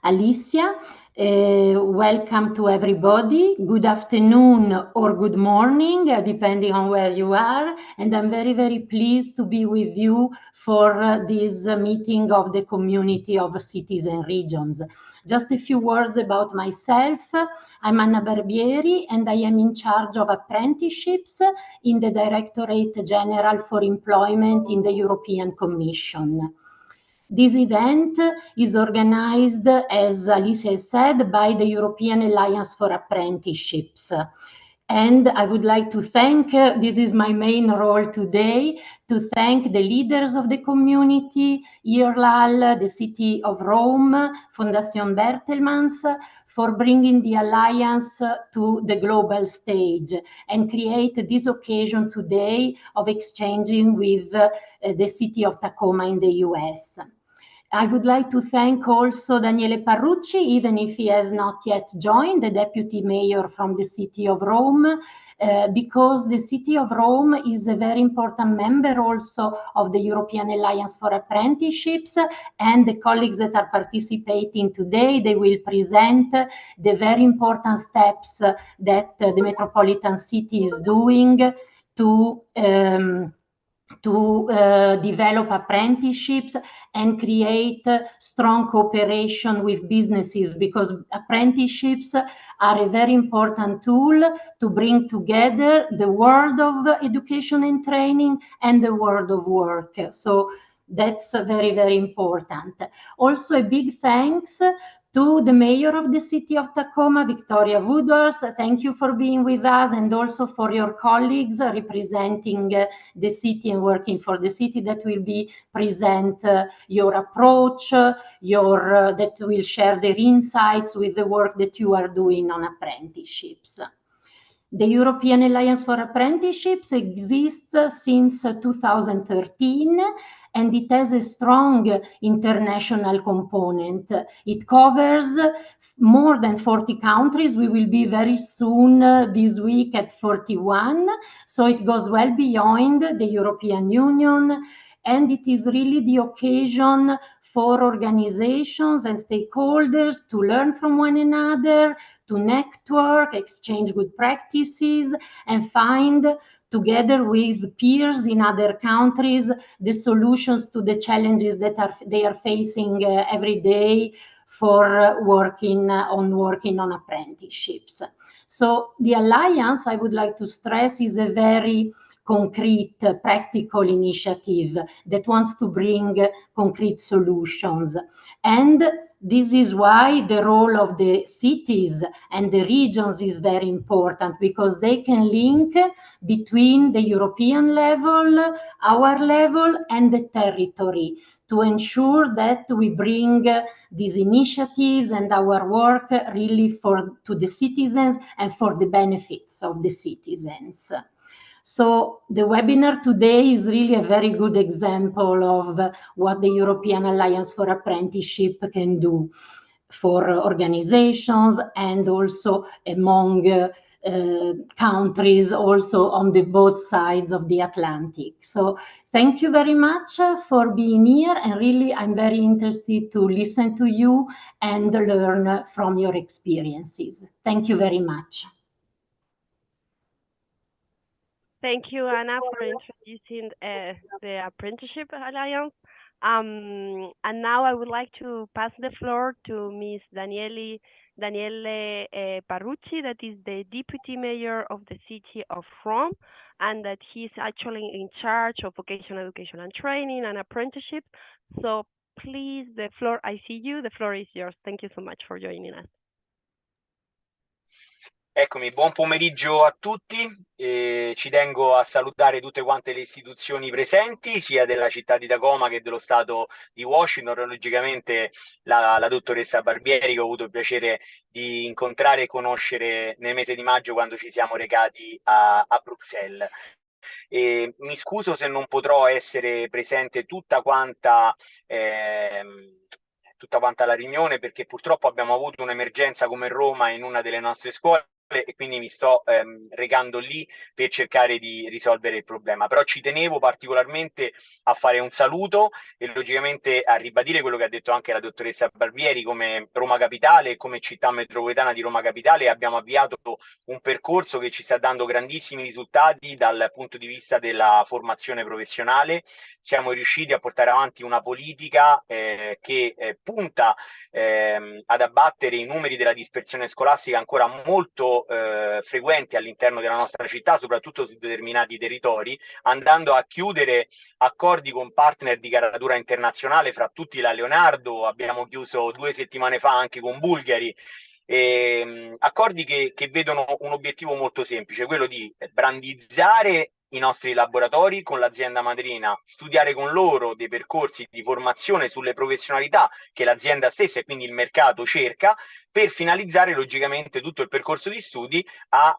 Alicia. Welcome to everybody. Good afternoon or good morning, depending on where you are. And I'm very, very pleased to be with you for this meeting of the community of cities and regions. Just a few words about myself. I'm Anna Barbieri, and I am in charge of apprenticeships in the Directorate General for Employment in the European Commission. This event is organized, as Alicia said, by the European Alliance for Apprenticeships. And I would like to thank, this is my main role today, to thank the leaders of the community, IRLAL, the City of Rome, Fondazione Bertelmans, for bringing the Alliance to the global stage and create this occasion today of exchanging with the city of Tacoma in the US. I would like to thank also Daniele Parrucci, even if he has not yet joined, the Deputy Mayor from the City of Rome, because the City of Rome is a very important member also of the European Alliance for Apprenticeships, and the colleagues that are participating today, they will present the very important steps that the metropolitan city is doing to develop apprenticeships and create strong cooperation with businesses, because apprenticeships are a very important tool to bring together the world of education and training and the world of work. So that's very, very important. Also, a big thanks to the mayor of the city of Tacoma, Victoria Woodworth. Thank you for being with us, and also for your colleagues representing the city and working for the city that will be present your approach, that will share their insights with the work that you are doing on apprenticeships. The European Alliance for Apprenticeships exists since 2013, and it has a strong international component. It covers more than 40 countries. We will be very soon this week at 41. So it goes well beyond the European Union. and it is really the occasion for organizations and stakeholders to learn from one another, to network, exchange good practices, and find, together with peers in other countries, the solutions to the challenges that they are facing every day for working on apprenticeships. So the Alliance, I would like to stress, is a very concrete, practical initiative that wants to bring concrete solutions. And this is why the role of the cities and the regions is very important, because they can link between the European level, our level, and the territory to ensure that we bring these initiatives and our work really to the citizens and for the benefits of the citizens. So the webinar today is really a very good example of what the European Alliance for Apprenticeship can do for organizations and also among countries, also on both sides of the Atlantic. So thank you very much for being here, and really I'm very interested to listen to you and learn from your experiences. Thank you very much. Thank you, Anna, for introducing the Apprenticeship Alliance. And now I would like to pass the floor to Ms. Daniele Parrucci, that is the Deputy Mayor of the city of Rome, and that he's actually in charge of vocational education and training and apprenticeship. So please, the floor, I see you, the floor is yours. Thank you so much for joining us. Eccomi, buon pomeriggio a tutti. Ci tengo a salutare tutte quante le istituzioni presenti, sia della città di Tacoma che dello Stato di Washington. Logicamente la dottoressa Barbieri, che ho avuto il piacere di incontrare e conoscere nel mese di maggio quando ci siamo recati a Bruxelles. Mi scuso se non potrò essere presente tutta quanta la riunione, perché purtroppo abbiamo avuto un'emergenza come Roma in una delle nostre scuole e quindi mi sto recando lì per cercare di risolvere il problema. Però ci tenevo particolarmente a fare un saluto e logicamente a ribadire quello che ha detto anche la dottoressa Barbieri. Come Roma Capitale e come città metropolitana di Roma Capitale abbiamo avviato un percorso che ci sta dando grandissimi risultati dal punto di vista della formazione professionale. Siamo riusciti a portare avanti una politica che punta ad abbattere i numeri della dispersione scolastica ancora molto frequenti all'interno della nostra città, soprattutto su determinati territori, andando a chiudere accordi con partner di caratura internazionale, fra tutti la Leonardo. Abbiamo chiuso 2 settimane fa anche con Bulgari. Accordi che vedono un obiettivo molto semplice, quello di brandizzare i nostri laboratori con l'azienda madrina, studiare con loro dei percorsi di formazione sulle professionalità che l'azienda stessa e quindi il mercato cerca, per finalizzare logicamente tutto il percorso di studi a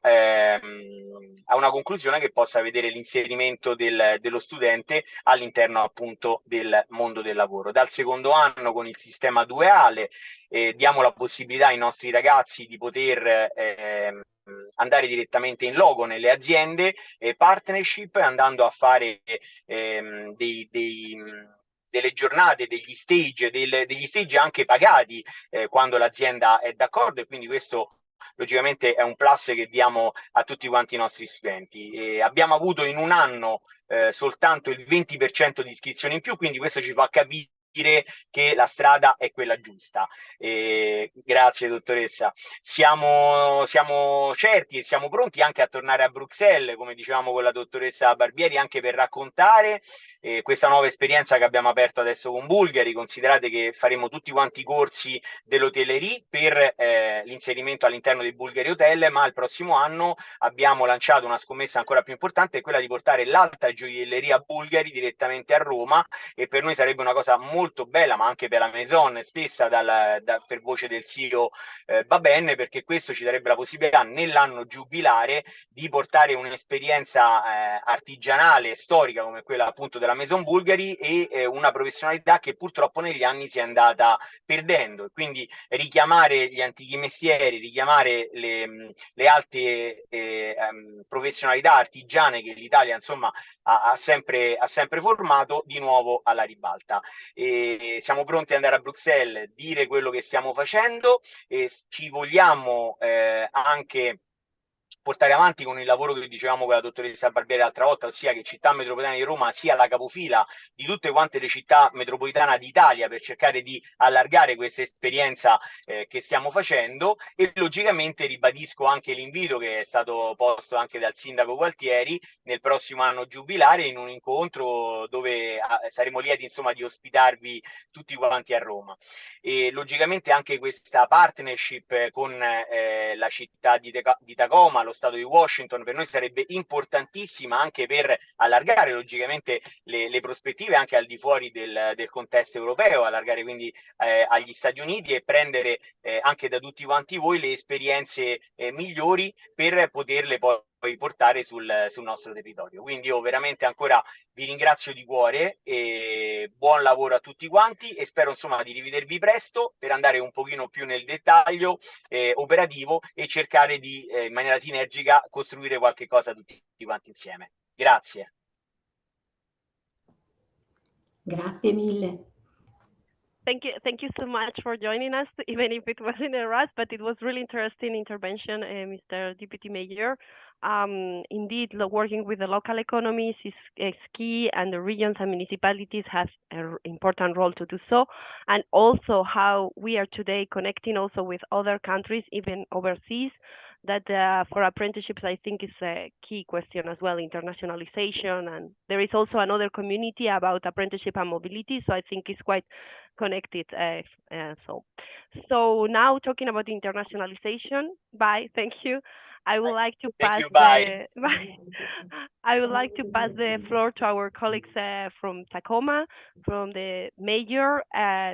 una conclusione che possa vedere l'inserimento dello studente all'interno appunto del mondo del lavoro. Dal secondo anno, con il sistema duale, diamo la possibilità ai nostri ragazzi di poter andare direttamente in loco nelle aziende, partnership, andando a fare delle giornate, degli stage anche pagati quando l'azienda è d'accordo, e quindi questo logicamente è un plus che diamo a tutti quanti i nostri studenti. Abbiamo avuto in un anno soltanto il 20% di iscrizioni in più, quindi questo ci fa capire che la strada è quella giusta. Grazie dottoressa. Siamo certi e siamo pronti anche a tornare a Bruxelles, come dicevamo con la dottoressa Barbieri, anche per raccontare questa nuova esperienza che abbiamo aperto adesso con Bulgari. Considerate che faremo tutti quanti i corsi dell'hotellerie per l'inserimento all'interno dei Bulgari Hotel, ma il prossimo anno abbiamo lanciato una scommessa ancora più importante, quella di portare l'alta gioielleria Bulgari direttamente a Roma, e per noi sarebbe una cosa molto molto bella, ma anche per la Maison stessa, per voce del CEO Baben, perché questo ci darebbe la possibilità nell'anno giubilare di portare un'esperienza artigianale, storica come quella appunto della Maison Bulgari e una professionalità che purtroppo negli anni si è andata perdendo. Quindi richiamare gli antichi mestieri, richiamare le alte professionalità artigiane che l'Italia insomma ha sempre formato di nuovo alla ribalta. E siamo pronti ad andare a Bruxelles, dire quello che stiamo facendo e ci vogliamo anche portare avanti con il lavoro che dicevamo con la dottoressa Barbieri l'altra volta, ossia che Città Metropolitana di Roma sia la capofila di tutte quante le città metropolitane d'Italia per cercare di allargare questa esperienza che stiamo facendo. E logicamente ribadisco anche l'invito che è stato posto anche dal sindaco Gualtieri nel prossimo anno giubilare in un incontro dove saremo lieti insomma di ospitarvi tutti quanti a Roma. E logicamente anche questa partnership con la città di Tacoma, lo stato di Washington, per noi sarebbe importantissima anche per allargare logicamente le prospettive anche al di fuori del contesto europeo, allargare quindi agli Stati Uniti e prendere anche da tutti quanti voi le esperienze migliori per poterle poi portare sul nostro territorio. Quindi io veramente ancora vi ringrazio di cuore e buon lavoro a tutti quanti e spero insomma di rivedervi presto per andare un pochino più nel dettaglio operativo e cercare di in maniera sinergica costruire qualche cosa tutti quanti insieme. Grazie. Grazie mille. Thank you so much for joining us, even if it was in a rush, but it was really interesting intervention, Mr. Deputy Mayor. Indeed, working with the local economies is key, and the regions and municipalities have an important role to do so. And also how we are today connecting also with other countries, even overseas, that for apprenticeships, I think is a key question as well, internationalization. And there is also another community about apprenticeship and mobility, so I think it's quite connected. So now talking about internationalization, thank you. I would like to pass I would like to pass the floor to our colleagues from Tacoma, from the Mayor,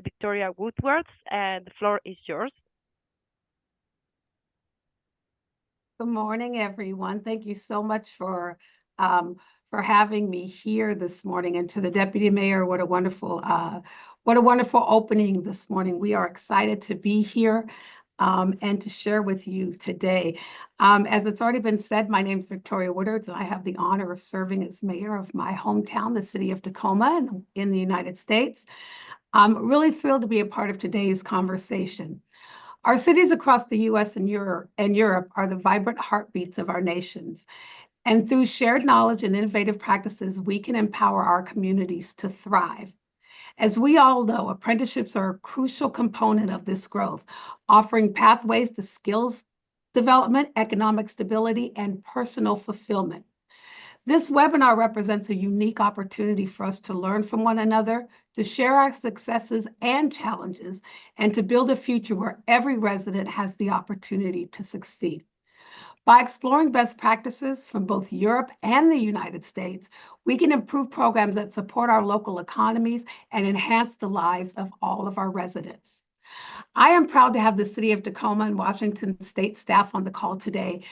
Victoria Woodward, and the floor is yours. Good morning, everyone. Thank you so much for having me here this morning. And to the Deputy Mayor, what a wonderful opening this morning. We are excited to be here and to share with you today. As it's already been said, my name is Victoria Woodard, and I have the honor of serving as mayor of my hometown, the city of Tacoma in the United States. I'm really thrilled to be a part of today's conversation. Our cities across the U.S. and Europe are the vibrant heartbeats of our nations. And through shared knowledge and innovative practices, we can empower our communities to thrive. As we all know, apprenticeships are a crucial component of this growth, offering pathways to skills development, economic stability, and personal fulfillment. This webinar represents a unique opportunity for us to learn from one another, to share our successes and challenges, and to build a future where every resident has the opportunity to succeed. By exploring best practices from both Europe and the United States, we can improve programs that support our local economies and enhance the lives of all of our residents. I am proud to have the City of Tacoma and Washington State staff on the call today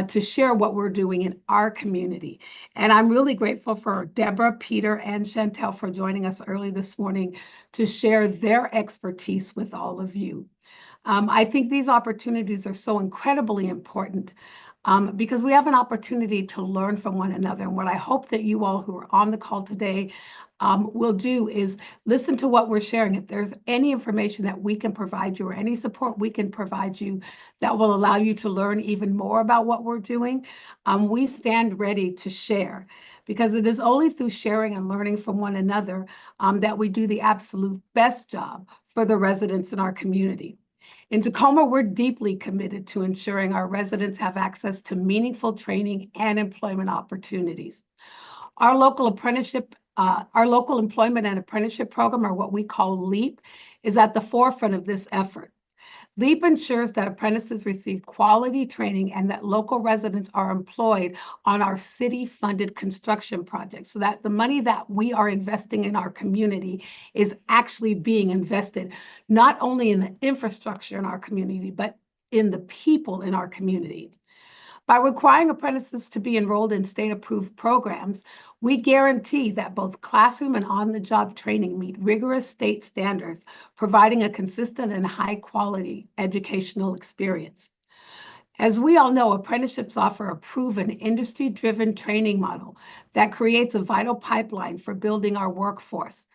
to share what we're doing in our community. And I'm really grateful for Deborah, Peter, and Chantel for joining us early this morning to share their expertise with all of you. I think these opportunities are so incredibly important because we have an opportunity to learn from one another. And what I hope that you all who are on the call today will do is listen to what we're sharing. If there's any information that we can provide you or any support we can provide you that will allow you to learn even more about what we're doing, we stand ready to share, because it is only through sharing and learning from one another that we do the absolute best job for the residents in our community. In Tacoma, we're deeply committed to ensuring our residents have access to meaningful training and employment opportunities. Our local employment and apprenticeship program, or what we call LEAP, is at the forefront of this effort. LEAP ensures that apprentices receive quality training and that local residents are employed on our city-funded construction projects, so that the money that we are investing in our community is actually being invested not only in the infrastructure in our community, but in the people in our community. By requiring apprentices to be enrolled in state-approved programs, we guarantee that both classroom and on-the-job training meet rigorous state standards, providing a consistent and high-quality educational experience. As we all know, apprenticeships offer a proven industry-driven training model that creates a vital pipeline for building our workforce.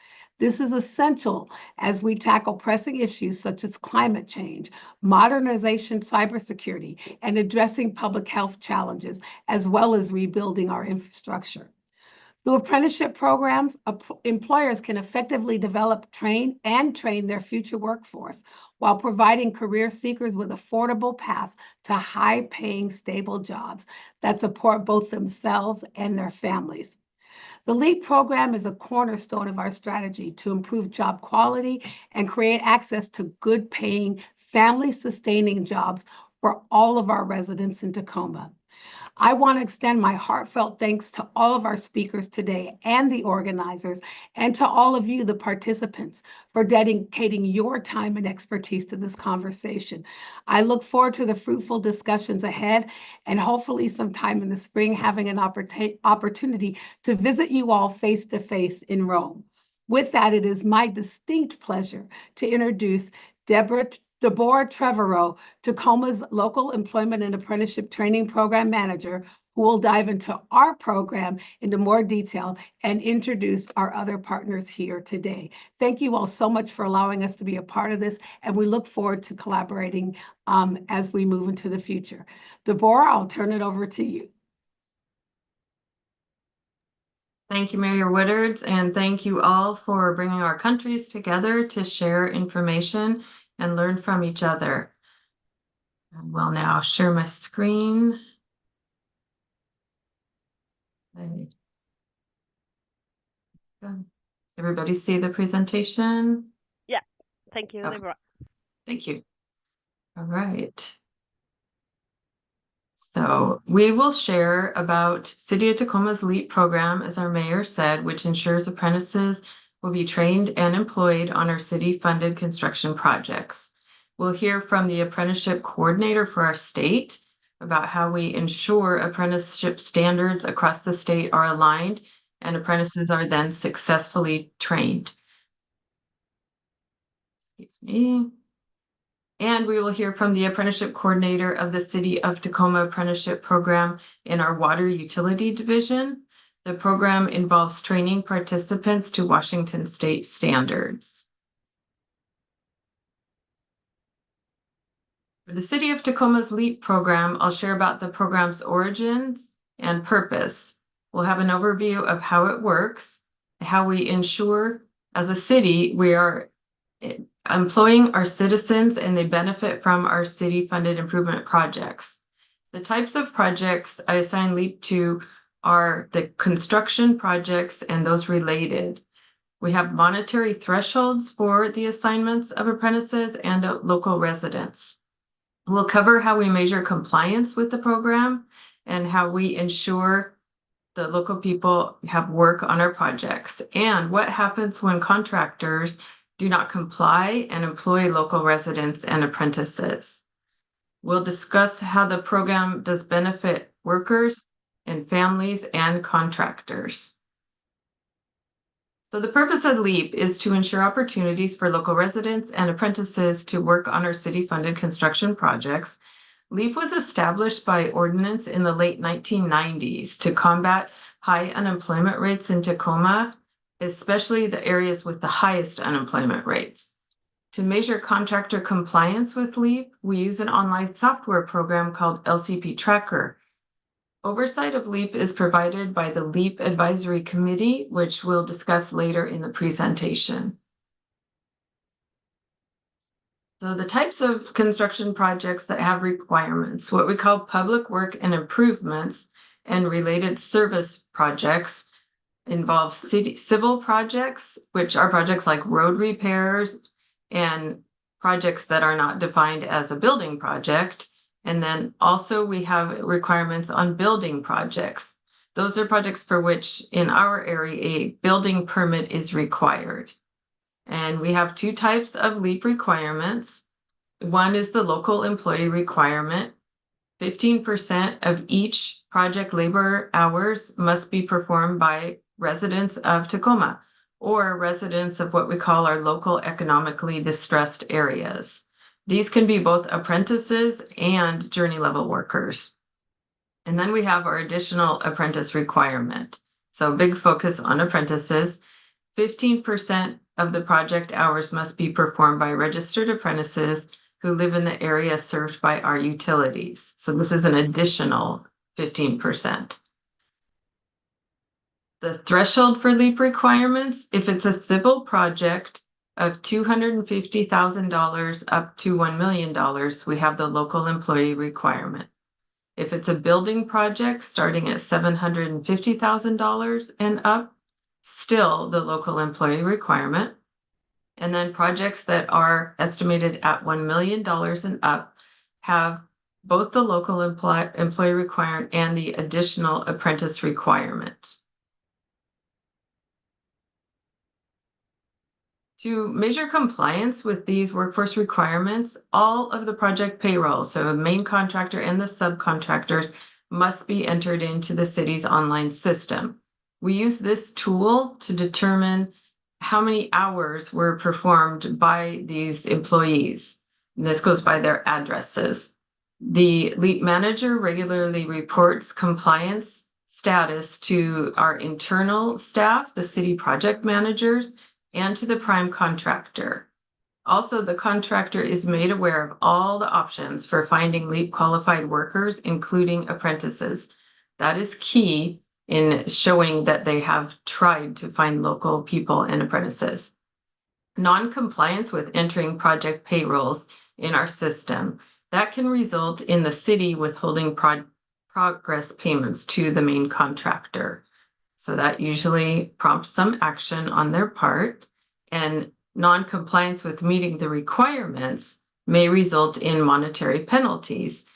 This is essential as we tackle pressing issues such as climate change, modernization, cybersecurity, and addressing public health challenges, as well as rebuilding our infrastructure. Through apprenticeship programs, employers can effectively develop, train their future workforce while providing career seekers with affordable paths to high-paying, stable jobs that support both themselves and their families. The LEAP program is a cornerstone of our strategy to improve job quality and create access to good-paying, family-sustaining jobs for all of our residents in Tacoma. I want to extend my heartfelt thanks to all of our speakers today and the organizers, and to all of you, the participants, for dedicating your time and expertise to this conversation. I look forward to the fruitful discussions ahead, and hopefully sometime in the spring having an opportunity to visit you all face-to-face in Rome. With that, it is my distinct pleasure to introduce Deborah Trevorrow, Tacoma's Local Employment and Apprenticeship Training Program Manager, who will dive into our program into more detail and introduce our other partners here today. Thank you all so much for allowing us to be a part of this, and we look forward to collaborating as we move into the future. Deborah, I'll turn it over to you. Thank you, Mayor Woodards, and thank you all for bringing our countries together to share information and learn from each other. I will now share my screen. Everybody see the presentation? Yeah, thank you, Okay. Deborah. Thank you. All right. So we will share about City of Tacoma's LEAP program, as our mayor said, which ensures apprentices will be trained and employed on our city-funded construction projects. We'll hear from the apprenticeship coordinator for our state about how we ensure apprenticeship standards across the state are aligned and apprentices are then successfully trained. Excuse me. And we will hear from the apprenticeship coordinator of the City of Tacoma Apprenticeship Program in our Water Utility Division. The program involves training participants to Washington State standards. For the City of Tacoma's LEAP program, I'll share about the program's origins and purpose. We'll have an overview of how it works, how we ensure as a city we are employing our citizens and they benefit from our city-funded improvement projects. The types of projects I assign LEAP to are the construction projects and those related. We have monetary thresholds for the assignments of apprentices and local residents. We'll cover how we measure compliance with the program and how we ensure the local people have work on our projects, and what happens when contractors do not comply and employ local residents and apprentices. We'll discuss how the program does benefit workers and families and contractors. So the purpose of LEAP is to ensure opportunities for local residents and apprentices to work on our city-funded construction projects. LEAP was established by ordinance in the late 1990s to combat high unemployment rates in Tacoma, especially the areas with the highest unemployment rates. To measure contractor compliance with LEAP, we use an online software program called LCP Tracker. Oversight of LEAP is provided by the LEAP Advisory Committee, which we'll discuss later in the presentation. So the types of construction projects that have requirements, what we call public work and improvements and related service projects, involve civil projects, which are projects like road repairs and projects that are not defined as a building project. And then also we have requirements on building projects. Those are projects for which in our area a building permit is required. And we have two types of LEAP requirements. One is the local employee requirement. 15% of each project labor hours must be performed by residents of Tacoma or residents of what we call our local economically distressed areas. These can be both apprentices and journey level workers. And then we have our additional apprentice requirement. So big focus on apprentices. 15% of the project hours must be performed by registered apprentices who live in the area served by our utilities. So this is an additional 15%. The threshold for LEAP requirements, if it's a civil project of $250,000 up to $1 million, we have the local employee requirement. If it's a building project starting at $750,000 and up, still the local employee requirement. And then projects that are estimated at $1 million and up have both the local employee requirement and the additional apprentice requirement. To measure compliance with these workforce requirements, all of the project payroll, so the main contractor and the subcontractors, must be entered into the city's online system. We use this tool to determine how many hours were performed by these employees. And this goes by their addresses. The LEAP manager regularly reports compliance status to our internal staff, the city project managers, and to the prime contractor. Also, the contractor is made aware of all the options for finding LEAP qualified workers, including apprentices. That is key in showing that they have tried to find local people and apprentices. Non-compliance with entering project payrolls in our system, that can result in the city withholding progress payments to the main contractor. So that usually prompts some action on their part, and non-compliance with meeting the requirements may result in monetary penalties.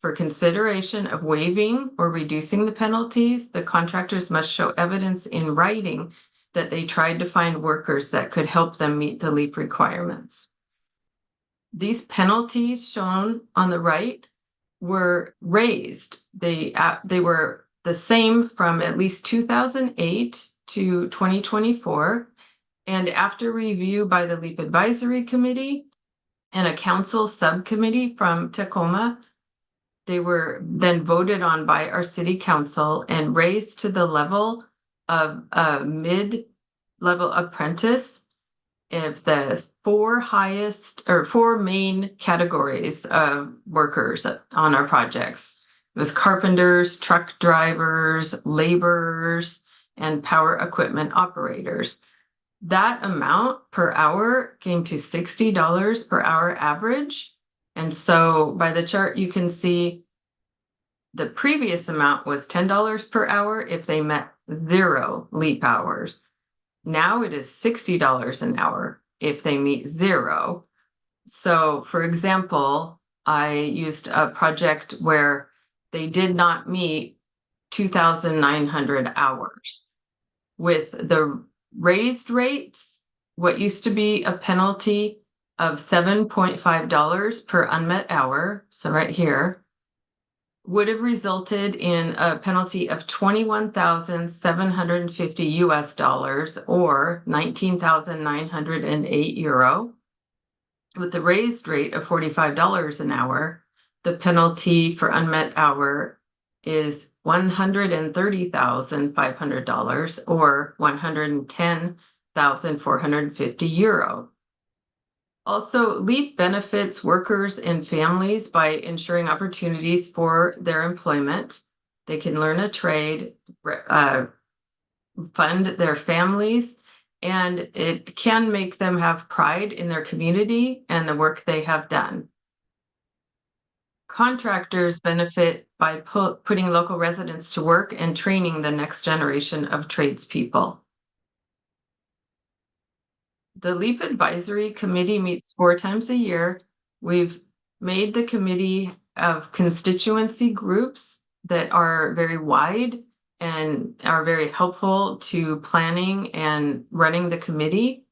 For consideration of waiving or reducing the penalties, the contractors must show evidence in writing that they tried to find workers that could help them meet the LEAP requirements. These penalties shown on the right were raised. They were the same from at least 2008 to 2024. And after review by the LEAP Advisory Committee and a council subcommittee from Tacoma, they were then voted on by our city council and raised to the level of a mid-level apprentice of the four main categories of workers on our projects. It was carpenters, truck drivers, laborers, and power equipment operators. That amount per hour came to $60 per hour average. And so by the chart, you can see the previous amount was $10 per hour if they met 0 LEAP hours. Now it is $60 an hour if they meet 0. So for example, I used a project where they did not meet 2,900 hours. With the raised rates, what used to be a penalty of $7.5 per unmet hour, so right here, would have resulted in a penalty of $21,750 US or 19,908 euro. With the raised rate of $45 an hour, the penalty for unmet hour is $130,500 or 110,450 euro. Also, LEAP benefits workers and families by ensuring opportunities for their employment. They can learn a trade, fund their families, and it can make them have pride in their community and the work they have done. Contractors benefit by putting local residents to work and training the next generation of tradespeople. The LEAP Advisory Committee meets 4 times a year. We've made the committee of constituency groups that are very wide and are very helpful to planning and running the committee.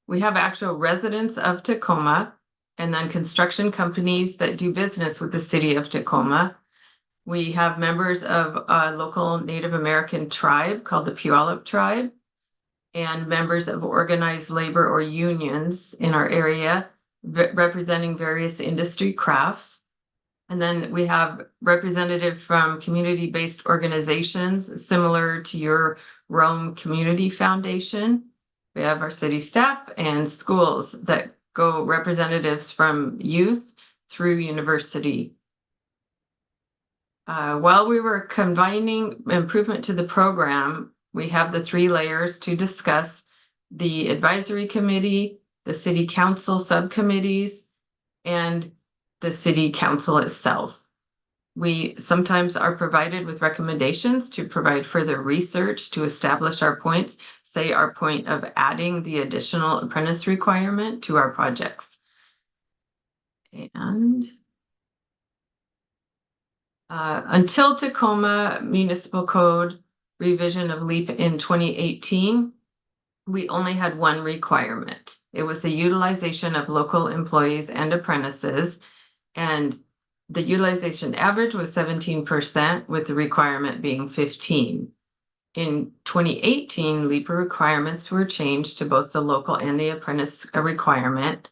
We have actual residents of Tacoma and then construction companies that do business with the city of Tacoma. We have members of a local Native American tribe called the Puyallup tribe and members of organized labor or unions in our area representing various industry crafts. And then we have representatives from community-based organizations similar to your Rome Community Foundation. We have our city staff and schools that go representatives from youth through university. While we were combining improvement to the program, we have the 3 layers to discuss: the advisory committee, the city council subcommittees, and the city council itself. We sometimes are provided with recommendations to provide further research to establish our points, say our point of adding the additional apprentice requirement to our projects. And until Tacoma Municipal Code revision of LEAP in 2018, we only had 1 requirement. It was the utilization of local employees and apprentices, and the utilization average was 17%, with the requirement being 15%. In 2018, LEAP requirements were changed to both the local and the apprentice requirement,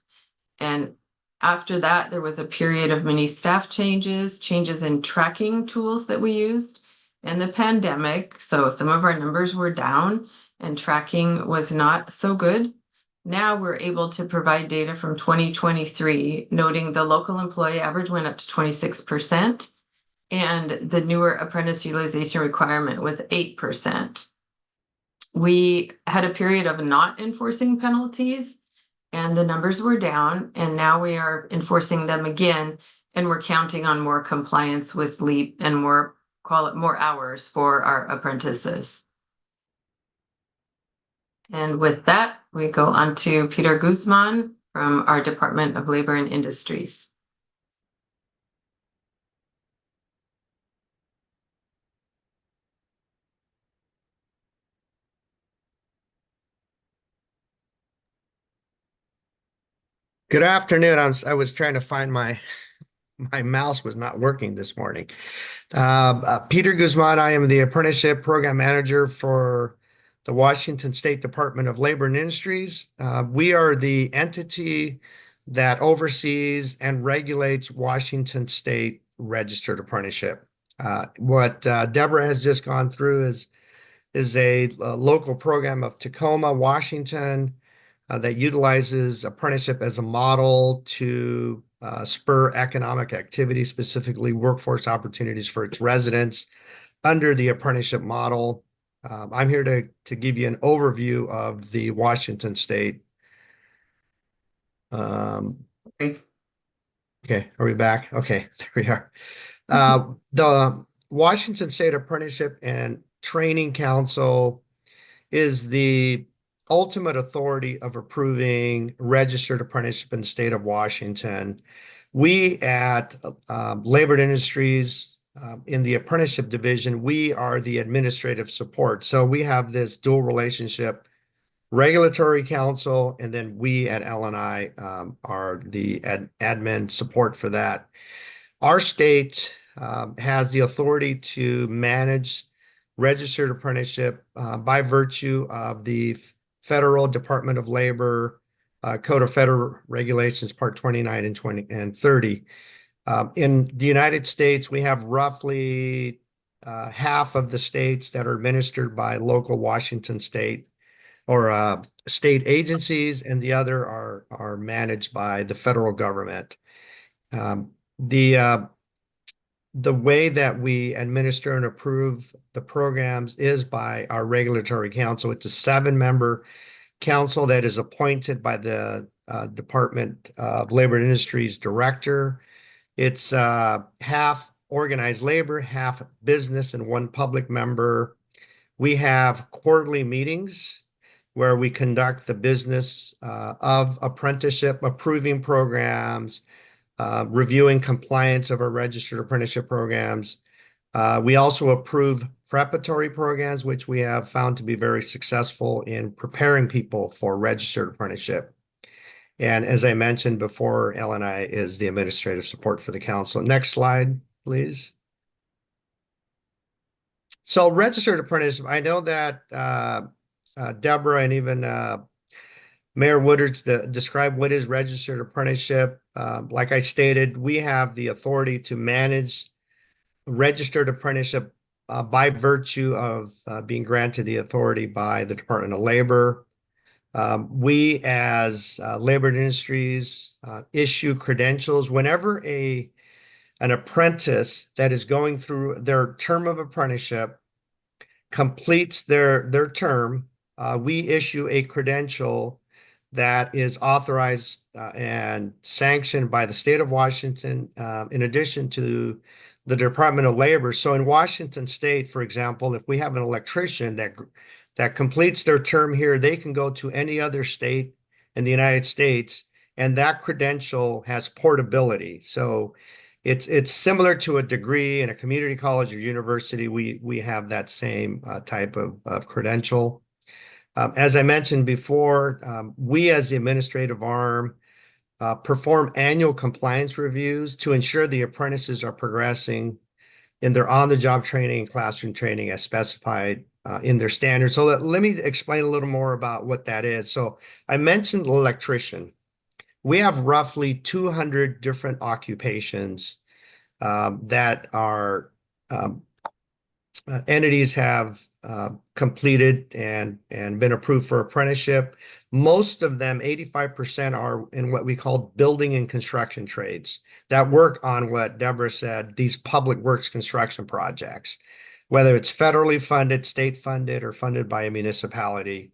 and after that, there was a period of many staff changes in tracking tools that we used, and the pandemic. So some of our numbers were down and tracking was not so good. Now we're able to provide data from 2023, noting the local employee average went up to 26%, and the newer apprentice utilization requirement was 8%. We had a period of not enforcing penalties, and the numbers were down, and now we are enforcing them again, and we're counting on more compliance with LEAP and more hours for our apprentices. And with that, we go on to Peter Guzman from our Department of Labor and Industries. Good afternoon. I was trying to find my mouse was not working this morning. Peter Guzman, I am the Apprenticeship Program Manager for the Washington State Department of Labor and Industries. We are the entity that oversees and regulates Washington State Registered Apprenticeship. What Deborah has just gone through is a local program of Tacoma, Washington, that utilizes apprenticeship as a model to spur economic activity, specifically workforce opportunities for its residents under the apprenticeship model. I'm here to give you an overview of the Washington State. Okay, are we back? Okay, there we are. The Washington State Apprenticeship and Training Council is the ultimate authority of approving registered apprenticeship in the state of Washington. We at Labor and Industries, in the apprenticeship division, we are the administrative support. So we have this dual relationship, regulatory council, and then we at L&I are the admin support for that. Our state has the authority to manage registered apprenticeship by virtue of the Federal Department of Labor Code of Federal Regulations, Part 29 and 20 and 30. In the United States, we have roughly half of the states that are administered by local Washington state or state agencies, and the other are managed by the federal government. The way that we administer and approve the programs is by our regulatory council. It's a 7-member council that is appointed by the Department of Labor and Industries director. It's half organized labor, half business, and 1 public member. We have quarterly meetings where we conduct the business of apprenticeship, approving programs, reviewing compliance of our registered apprenticeship programs. We also approve preparatory programs, which we have found to be very successful in preparing people for registered apprenticeship. And as I mentioned before, LNI is the administrative support for the council. Next slide, please. So registered apprenticeship, I know that Deborah and even Mayor Woodard's described what is registered apprenticeship. Like I stated, we have the authority to manage registered apprenticeship by virtue of being granted the authority by the Department of Labor. We as Labor and Industries issue credentials whenever an apprentice that is going through their term of apprenticeship completes their term. We issue a credential that is authorized and sanctioned by the state of Washington, in addition to the Department of Labor. So in Washington State, for example, if we have an electrician that completes their term here, they can go to any other state in the United States, and that credential has portability. So it's similar to a degree in a community college or university. We have that same type of credential. As I mentioned before, we as the administrative arm perform annual compliance reviews to ensure the apprentices are progressing in their on-the-job training and classroom training as specified in their standards. So let me explain a little more about what that is. So I mentioned electrician. We have roughly 200 different occupations that our entities have completed and been approved for apprenticeship. Most of them, 85%, are in what we call building and construction trades that work on what Deborah said, these public works construction projects, whether it's federally funded, state funded, or funded by a municipality.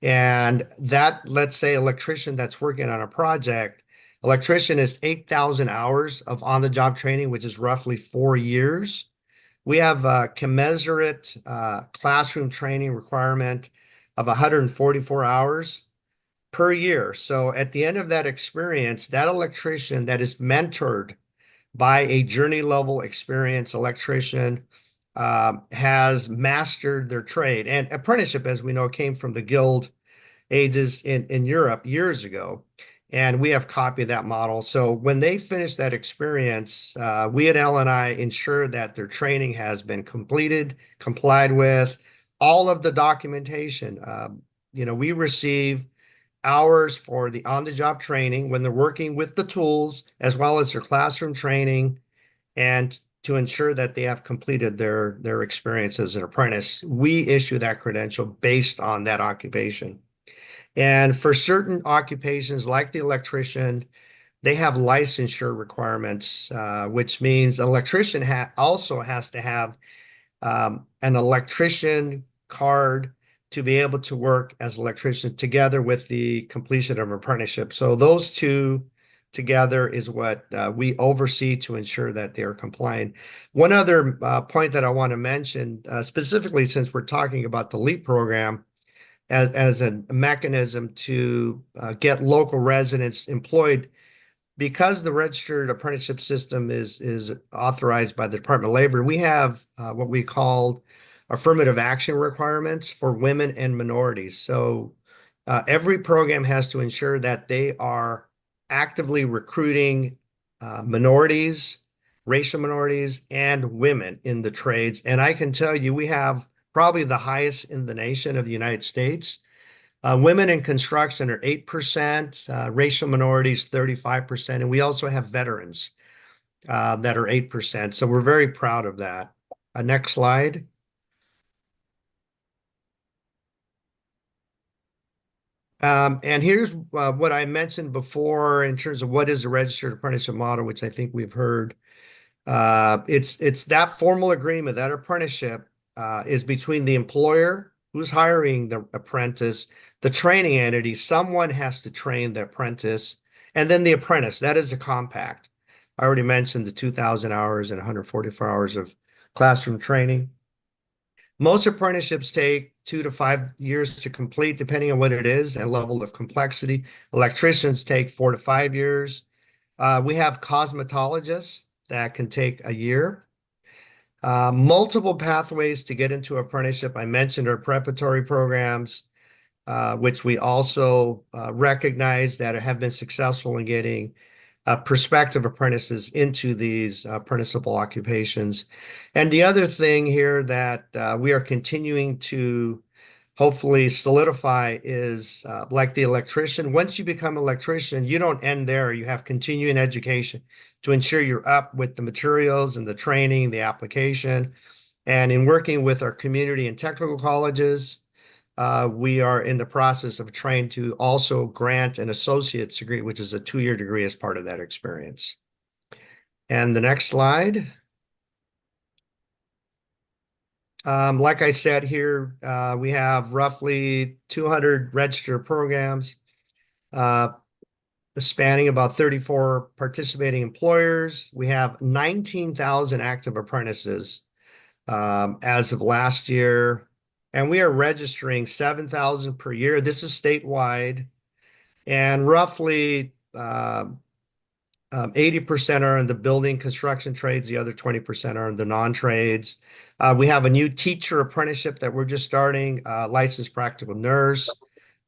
And that, let's say, electrician that's working on a project, electrician is 8,000 hours of on-the-job training, which is roughly 4 years. We have a commensurate classroom training requirement of 144 hours per year. So at the end of that experience, that electrician that is mentored by a journey level experienced electrician has mastered their trade. And apprenticeship, as we know, came from the guild ages in Europe years ago. And we have copied that model. So when they finish that experience, we at LNI ensure that their training has been completed, complied with, all of the documentation. We receive hours for the on-the-job training when they're working with the tools, as well as their classroom training, and to ensure that they have completed their experience as an apprentice. We issue that credential based on that occupation. And for certain occupations like the electrician, they have licensure requirements, which means an electrician also has to have an electrician card to be able to work as an electrician together with the completion of an apprenticeship. So those two together is what we oversee to ensure that they are compliant. One other point that I want to mention, specifically since we're talking about the LEAP program, as a mechanism to get local residents employed, because the registered apprenticeship system is authorized by the Department of Labor. We have what we call affirmative action requirements for women and minorities. So every program has to ensure that they are actively recruiting minorities, racial minorities, and women in the trades. And I can tell you, we have probably the highest in the nation of the United States. Women in construction are 8%, racial minorities 35%, and we also have veterans that are 8%. So we're very proud of that. Next slide. And here's what I mentioned before in terms of what is a registered apprenticeship model, which I think we've heard. It's that formal agreement, that apprenticeship is between the employer who's hiring the apprentice, the training entity, someone has to train the apprentice, and then the apprentice. That is a compact. I already mentioned the 2,000 hours and 144 hours of classroom training. Most apprenticeships take 2 to 5 years to complete, depending on what it is and level of complexity. Electricians take 4 to 5 years. We have cosmetologists that can take a year. Multiple pathways to get into apprenticeship. I mentioned our preparatory programs, which we also recognize that have been successful in getting prospective apprentices into these principal occupations. And the other thing here that we are continuing to hopefully solidify is like the electrician. Once you become an electrician, you don't end there. You have continuing education to ensure you're up with the materials and the training, the application. And in working with our community and technical colleges, we are in the process of trying to also grant an associate's degree, which is a 2-year degree as part of that experience. And the next slide. Like I said here, we have roughly 200 registered programs, spanning about 34 participating employers. We have 19,000 active apprentices as of last year, and we are registering 7,000 per year. This is statewide, and roughly 80% are in the building construction trades. The other 20% are in the non-trades. We have a new teacher apprenticeship that we're just starting, licensed practical nurse.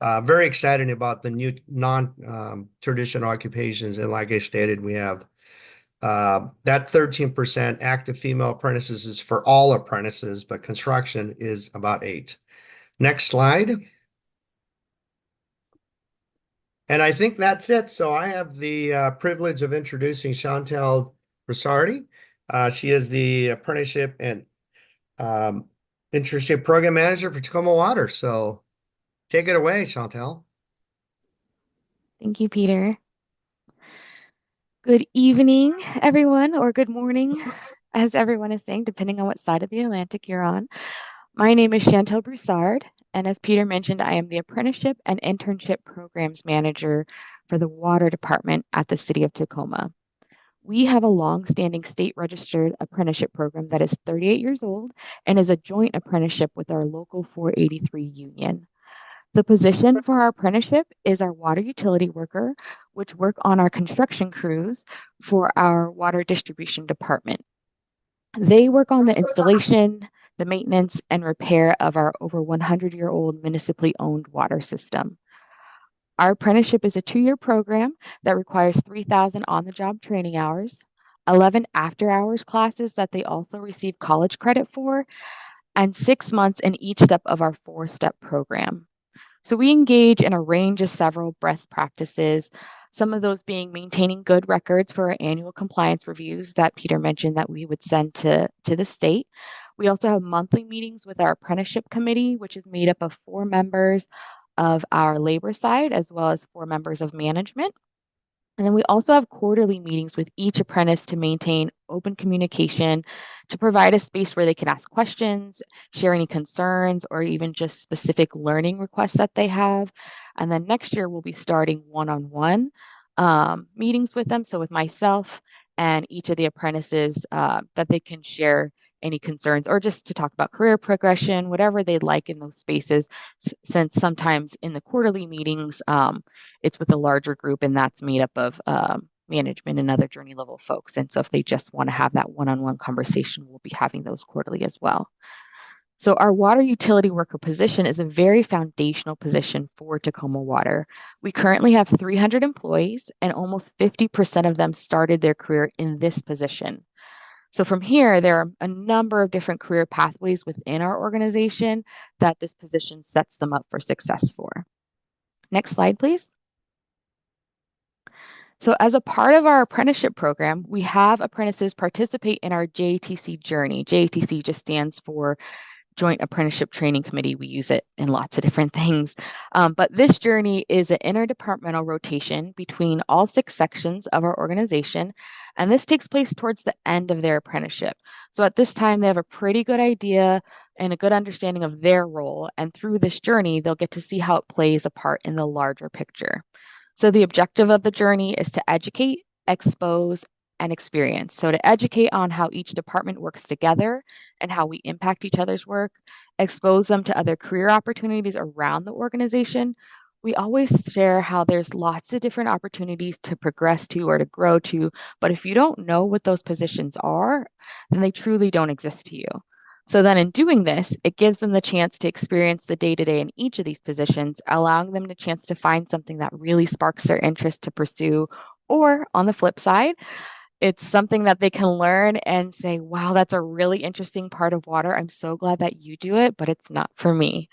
Very excited about the new non-traditional occupations. And like I stated, we have that 13% active female apprentices is for all apprentices, but construction is about 8%. Next slide. And I think that's it. So I have the privilege of introducing Chantel Broussardi. She is the apprenticeship and internship program manager for Tacoma Water. So take it away, Chantel. Thank you, Peter. Good evening, everyone, or good morning, as everyone is saying, depending on what side of the Atlantic you're on. My name is Chantel Broussard, and as Peter mentioned, I am the Apprenticeship and Internship Programs Manager for the Water Department at the City of Tacoma. We have a long-standing state-registered apprenticeship program that is 38 years old and is a joint apprenticeship with our local 483 union. The position for our apprenticeship is our water utility worker, which work on our construction crews for our water distribution department. They work on the installation, the maintenance, and repair of our over 100-year-old municipally owned water system. Our apprenticeship is a 2-year program that requires 3,000 on-the-job training hours, 11 after-hours classes that they also receive college credit for, and 6 months in each step of our 4-step program. So we engage in a range of several best practices, some of those being maintaining good records for our annual compliance reviews that Peter mentioned that we would send to the state. We also have monthly meetings with our apprenticeship committee, which is made up of 4 members of our labor side, as well as 4 members of management. And then we also have quarterly meetings with each apprentice to maintain open communication, to provide a space where they can ask questions, share any concerns, or even just specific learning requests that they have. And then next year, we'll be starting one-on-one meetings with them. So with myself and each of the apprentices that they can share any concerns or just to talk about career progression, whatever they'd like in those spaces, since sometimes in the quarterly meetings, it's with a larger group and that's made up of management and other journey level folks. And so if they just want to have that one-on-one conversation, we'll be having those quarterly as well. So our water utility worker position is a very foundational position for Tacoma Water. We currently have 300 employees and almost 50% of them started their career in this position. So from here, there are a number of different career pathways within our organization that this position sets them up for success for. Next slide, please. So as a part of our apprenticeship program, we have apprentices participate in our JATC journey. JATC just stands for Joint Apprenticeship Training Committee. We use it in lots of different things. But this journey is an interdepartmental rotation between all 6 sections of our organization. And this takes place towards the end of their apprenticeship. So at this time, they have a pretty good idea and a good understanding of their role. And through this journey, they'll get to see how it plays a part in the larger picture. So the objective of the journey is to educate, expose, and experience. So to educate on how each department works together and how we impact each other's work, expose them to other career opportunities around the organization. We always share how there's lots of different opportunities to progress to or to grow to, but if you don't know what those positions are, then they truly don't exist to you. So then in doing this, it gives them the chance to experience the day-to-day in each of these positions, allowing them the chance to find something that really sparks their interest to pursue. Or on the flip side, it's something that they can learn and say, wow, that's a really interesting part of water. I'm so glad that you do it, but it's not for me.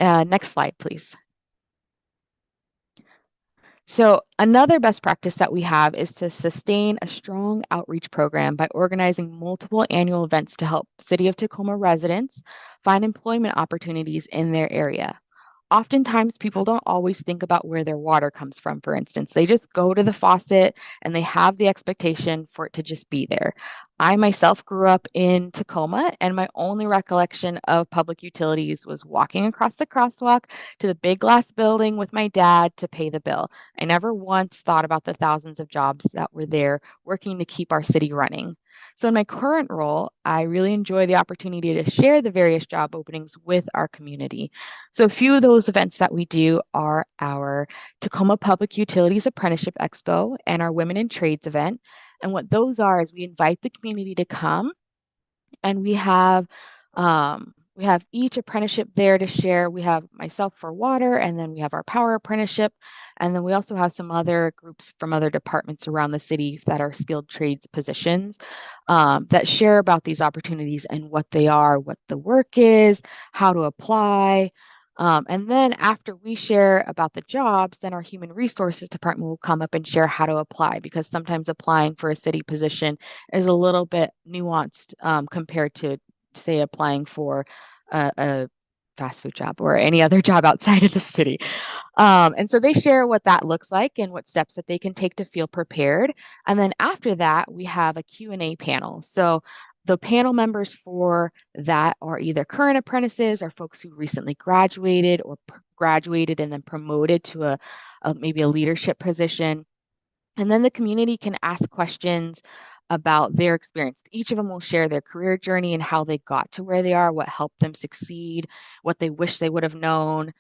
Next slide, please. So another best practice that we have is to sustain a strong outreach program by organizing multiple annual events to help City of Tacoma residents find employment opportunities in their area. Oftentimes, people don't always think about where their water comes from, for instance. They just go to the faucet and they have the expectation for it to just be there. I myself grew up in Tacoma, and my only recollection of public utilities was walking across the crosswalk to the big glass building with my dad to pay the bill. I never once thought about the thousands of jobs that were there working to keep our city running. So in my current role, I really enjoy the opportunity to share the various job openings with our community. So a few of those events that we do are our Tacoma Public Utilities Apprenticeship Expo and our Women in Trades event. And what those are is we invite the community to come, and we have each apprenticeship there to share. We have myself for water, and then we have our power apprenticeship, and then we also have some other groups from other departments around the city that are skilled trades positions that share about these opportunities and what they are, what the work is, how to apply. And then after we share about the jobs, then our human resources department will come up and share how to apply, because sometimes applying for a city position is a little bit nuanced compared to, say, applying for a fast food job or any other job outside of the city. And so they share what that looks like and what steps that they can take to feel prepared. And then after that, we have a Q&A panel. So the panel members for that are either current apprentices or folks who recently graduated or graduated and then promoted to maybe a leadership position. And then the community can ask questions about their experience. Each of them will share their career journey and how they got to where they are, what helped them succeed, what they wish they would have known.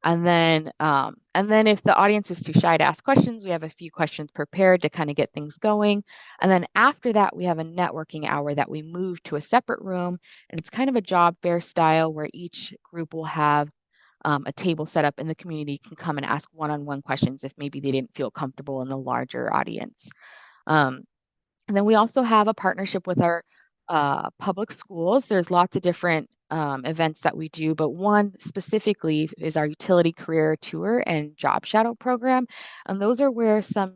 And then if the audience is too shy to ask questions, we have a few questions prepared to kind of get things going. And then after that, we have a networking hour that we move to a separate room. And it's kind of a job fair style where each group will have a table set up and the community can come and ask one-on-one questions if maybe they didn't feel comfortable in the larger audience. And then we also have a partnership with our public schools. There's lots of different events that we do, but one specifically is our utility career tour and job shadow program. And those are where some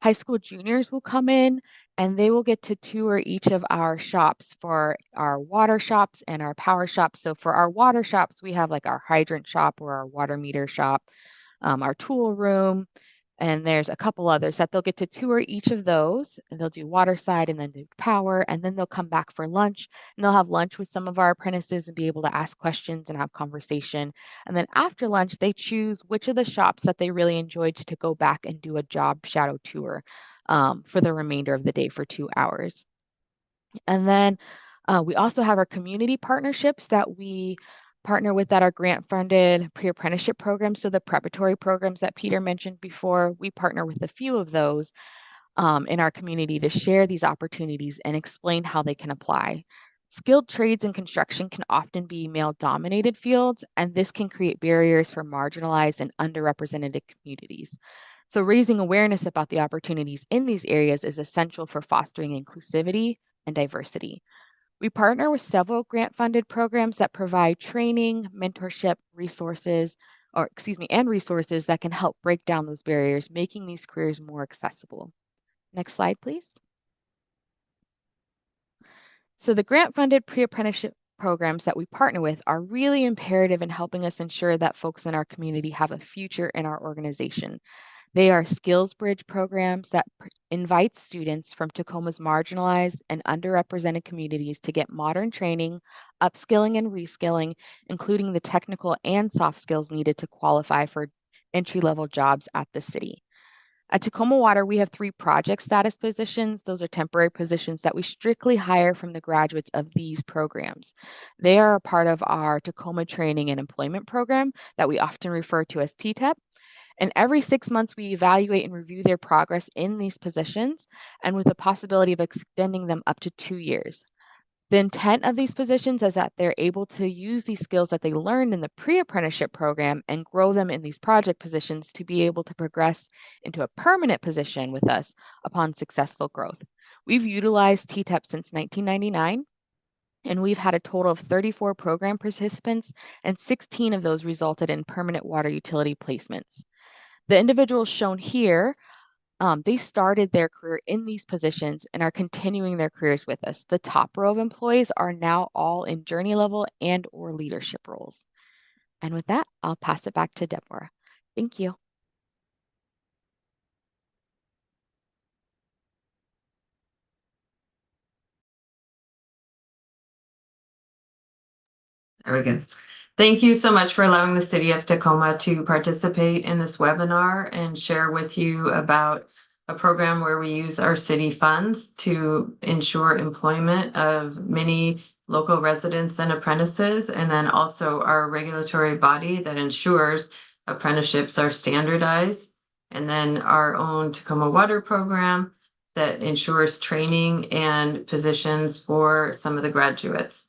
high school juniors will come in and they will get to tour each of our shops for our water shops and our power shops. So for our water shops, we have like our hydrant shop or our water meter shop, our tool room, and there's a couple others that they'll get to tour each of those, and they'll do water side and then do power, and then they'll come back for lunch, and they'll have lunch with some of our apprentices and be able to ask questions and have conversation. And then after lunch, they choose which of the shops that they really enjoyed to go back and do a job shadow tour for the remainder of the day for 2 hours. And then we also have our community partnerships that we partner with that are grant-funded pre-apprenticeship programs. So the preparatory programs that Peter mentioned before, we partner with a few of those in our community to share these opportunities and explain how they can apply. Skilled trades and construction can often be male-dominated fields, and this can create barriers for marginalized and underrepresented communities. So raising awareness about the opportunities in these areas is essential for fostering inclusivity and diversity. We partner with several grant-funded programs that provide training, mentorship, and resources that can help break down those barriers, making these careers more accessible. Next slide, please. So the grant-funded pre-apprenticeship programs that we partner with are really imperative in helping us ensure that folks in our community have a future in our organization. They are skills bridge programs that invite students from Tacoma's marginalized and underrepresented communities to get modern training, upskilling and reskilling, including the technical and soft skills needed to qualify for entry-level jobs at the city. At Tacoma Water, we have 3 project status positions. Those are temporary positions that we strictly hire from the graduates of these programs. They are a part of our Tacoma Training and Employment Program that we often refer to as TTEP. And every 6 months, we evaluate and review their progress in these positions, and with the possibility of extending them up to 2 years. The intent of these positions is that they're able to use these skills that they learned in the pre-apprenticeship program and grow them in these project positions to be able to progress into a permanent position with us upon successful growth. We've utilized TTEP since 1999, and we've had a total of 34 program participants, and 16 of those resulted in permanent water utility placements. The individuals shown here, they started their career in these positions and are continuing their careers with us. The top row of employees are now all in journey level and or leadership roles. And with that, I'll pass it back to Deborah. Thank you. Very good. Thank you so much for allowing the City of Tacoma to participate in this webinar and share with you about a program where we use our city funds to ensure employment of many local residents and apprentices, and then also our regulatory body that ensures apprenticeships are standardized, and then our own Tacoma Water program that ensures training and positions for some of the graduates.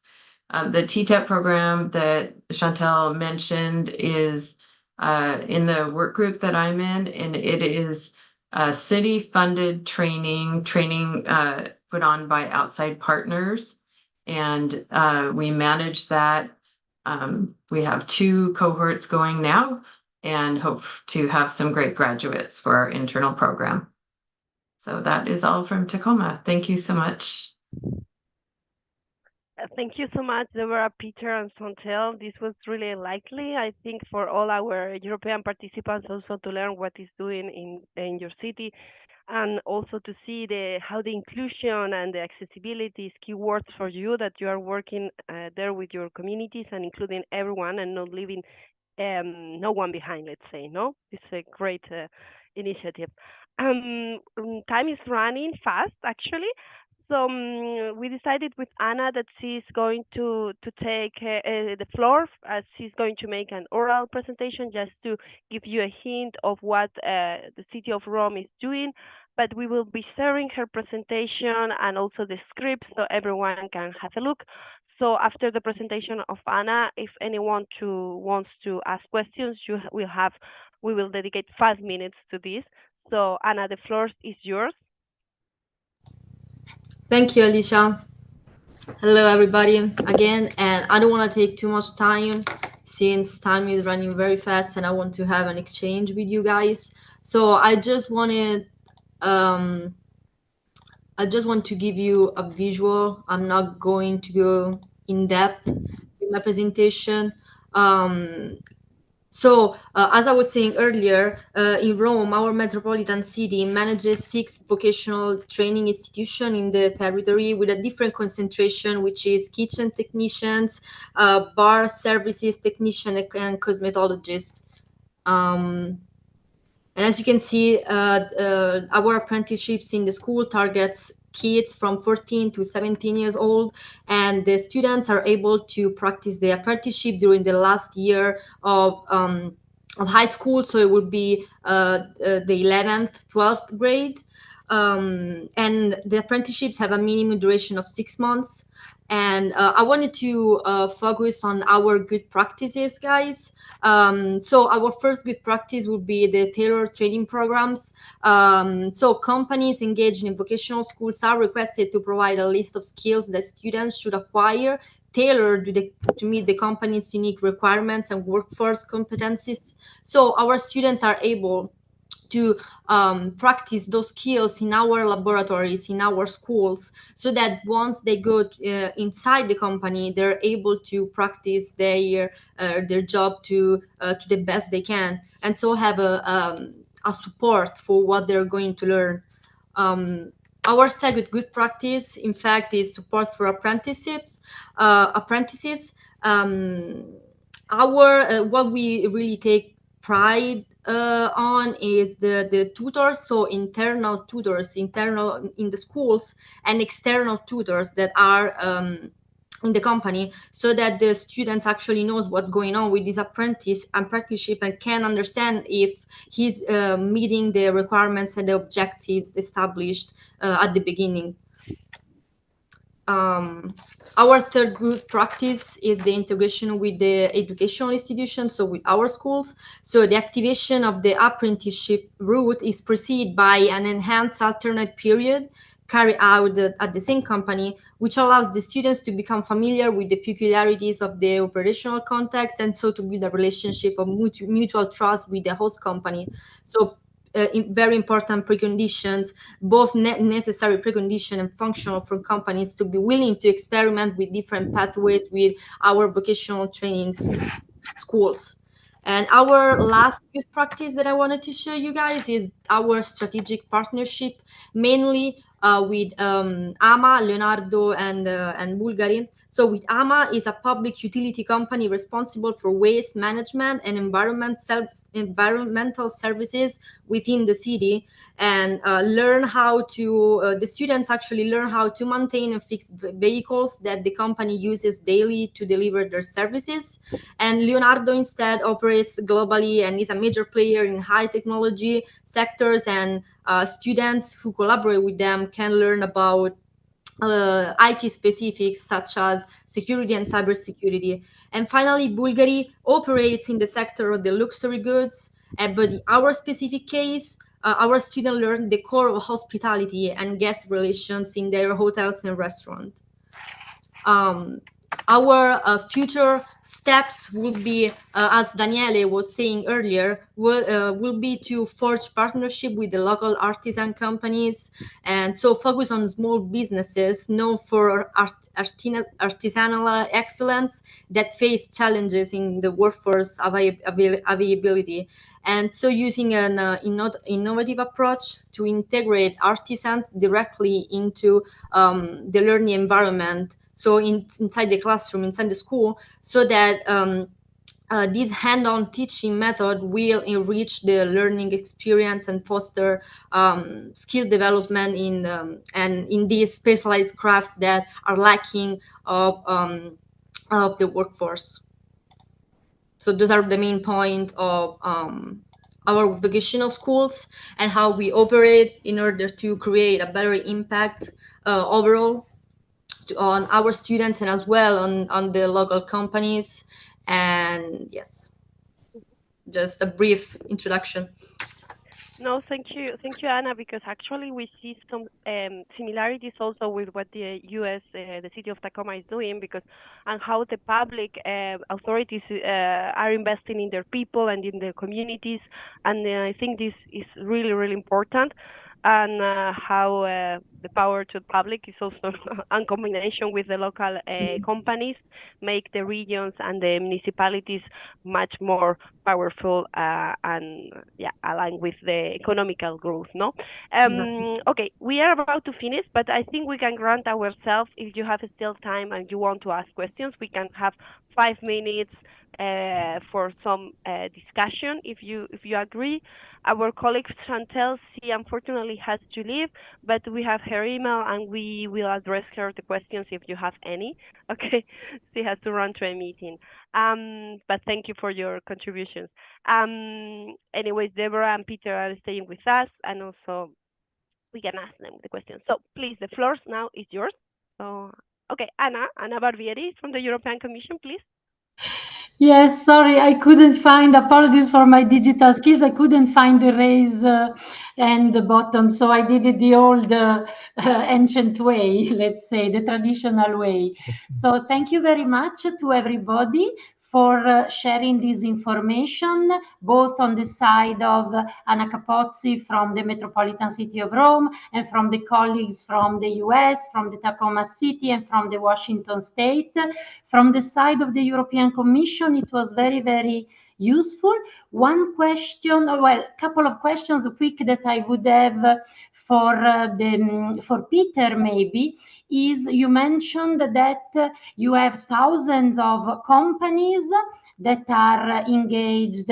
The TTEP program that Chantel mentioned is in the work group that I'm in, and it is city-funded training put on by outside partners, and we manage that. We have 2 cohorts going now and hope to have some great graduates for our internal program. So that is all from Tacoma. Thank you so much. Thank you so much, Deborah, Peter, and Chantel. This was really likely, I think, for all our European participants also to learn what is doing in your city, and also to see how the inclusion and the accessibility is keywords for you, that you are working there with your communities and including everyone and not leaving no one behind, let's say, no? It's a great initiative. Time is running fast, actually. So we decided with Anna that she's going to take the floor, as she's going to make an oral presentation just to give you a hint of what the City of Rome is doing. But we will be sharing her presentation and also the script so everyone can have a look. So after the presentation of Anna, if anyone wants to ask questions, we will dedicate 5 minutes to this. So Anna, the floor is yours. Thank you, Alicia. Hello, everybody, again. And I don't want to take too much time since time is running very fast and I want to have an exchange with you guys. So I just want to give you a visual. I'm not going to go in depth in my presentation. So, as I was saying earlier, in Rome, our metropolitan city manages 6 vocational training institutions in the territory with a different concentration, which is kitchen technicians, bar services technician, and cosmetologists. And as you can see, our apprenticeships in the school targets kids from 14 to 17 years old, and the students are able to practice the apprenticeship during the last year of high school. So it would be the 11th, 12th grade. And the apprenticeships have a minimum duration of 6 months. And I wanted to focus on our good practices, guys. So our first good practice would be the tailored training programs. So companies engaged in vocational schools are requested to provide a list of skills that students should acquire, tailored to meet the company's unique requirements and workforce competencies. So our students are able to practice those skills in our laboratories, in our schools, so that once they go inside the company, they're able to practice their job to the best they can, and so have a support for what they're going to learn. Our second good practice, in fact, is support for apprentices. What we really take pride on is the tutors, so internal tutors, internal in the schools, and external tutors that are in the company, so that the students actually knows what's going on with this apprenticeship and can understand if he's meeting the requirements and the objectives established at the beginning. Our third good practice is the integration with the educational institutions, so with our schools. So the activation of the apprenticeship route is preceded by an enhanced alternate period carried out at the same company, which allows the students to become familiar with the peculiarities of the operational context, and so to build a relationship of mutual trust with the host company. So very important preconditions, both necessary precondition and functional for companies to be willing to experiment with different pathways with our vocational trainings schools. And our last good practice that I wanted to show you guys is our strategic partnership, mainly with AMA, Leonardo, and Bulgari. So with AMA is a public utility company responsible for waste management and environmental services within the city, and the students actually learn how to maintain and fix vehicles that the company uses daily to deliver their services. And Leonardo instead operates globally and is a major player in high technology sectors, and students who collaborate with them can learn about IT specifics such as security and cybersecurity. And finally, Bulgari operates in the sector of the luxury goods, but in our specific case, our students learn the core of hospitality and guest relations in their hotels and restaurants. Our future steps will be, as Daniele was saying earlier, will be to forge partnership with the local artisan companies, and so focus on small businesses known for artisanal excellence that face challenges in the workforce availability. And so using an innovative approach to integrate artisans directly into the learning environment, so inside the classroom, inside the school, so that this hand-on teaching method will enrich the learning experience and foster skill development in these specialized crafts that are lacking of the workforce. So those are the main point of our vocational schools and how we operate in order to create a better impact overall on our students and as well on the local companies. And yes, just a brief introduction. No, thank you, Anna, because actually we see some similarities also with what the U.S., the city of Tacoma is doing, because and how the public authorities are investing in their people and in their communities, and I think this is really, really important, and how the power to the public is also in combination with the local companies make the regions and the municipalities much more powerful and aligned with the economical growth. No, okay, we are about to finish, but I think we can grant ourselves, if you have still time and you want to ask questions, we can have 5 minutes for some discussion, if you agree. Our colleague Chantel, she unfortunately has to leave, but we have her email and we will address her the questions if you have any. Okay, she has to run to a meeting. But thank you for your contributions. Anyways, Deborah and Peter are staying with us, and also we can ask them the questions. So please, the floor now is yours. So, okay, Anna Barbieri from the European Commission, please. Yes, sorry, I couldn't find, apologies for my digital skills, I couldn't find the raise and the button, so I did it the old ancient way, let's say, the traditional way. So thank you very much to everybody for sharing this information, both on the side of Anna Capozzi from the Metropolitan City of Rome, and from the colleagues from the US, from the Tacoma City, and from the Washington State. From the side of the European Commission, it was very, very useful. One question, well, a couple of questions quick that I would have for Peter maybe, is you mentioned that you have thousands of companies that are engaged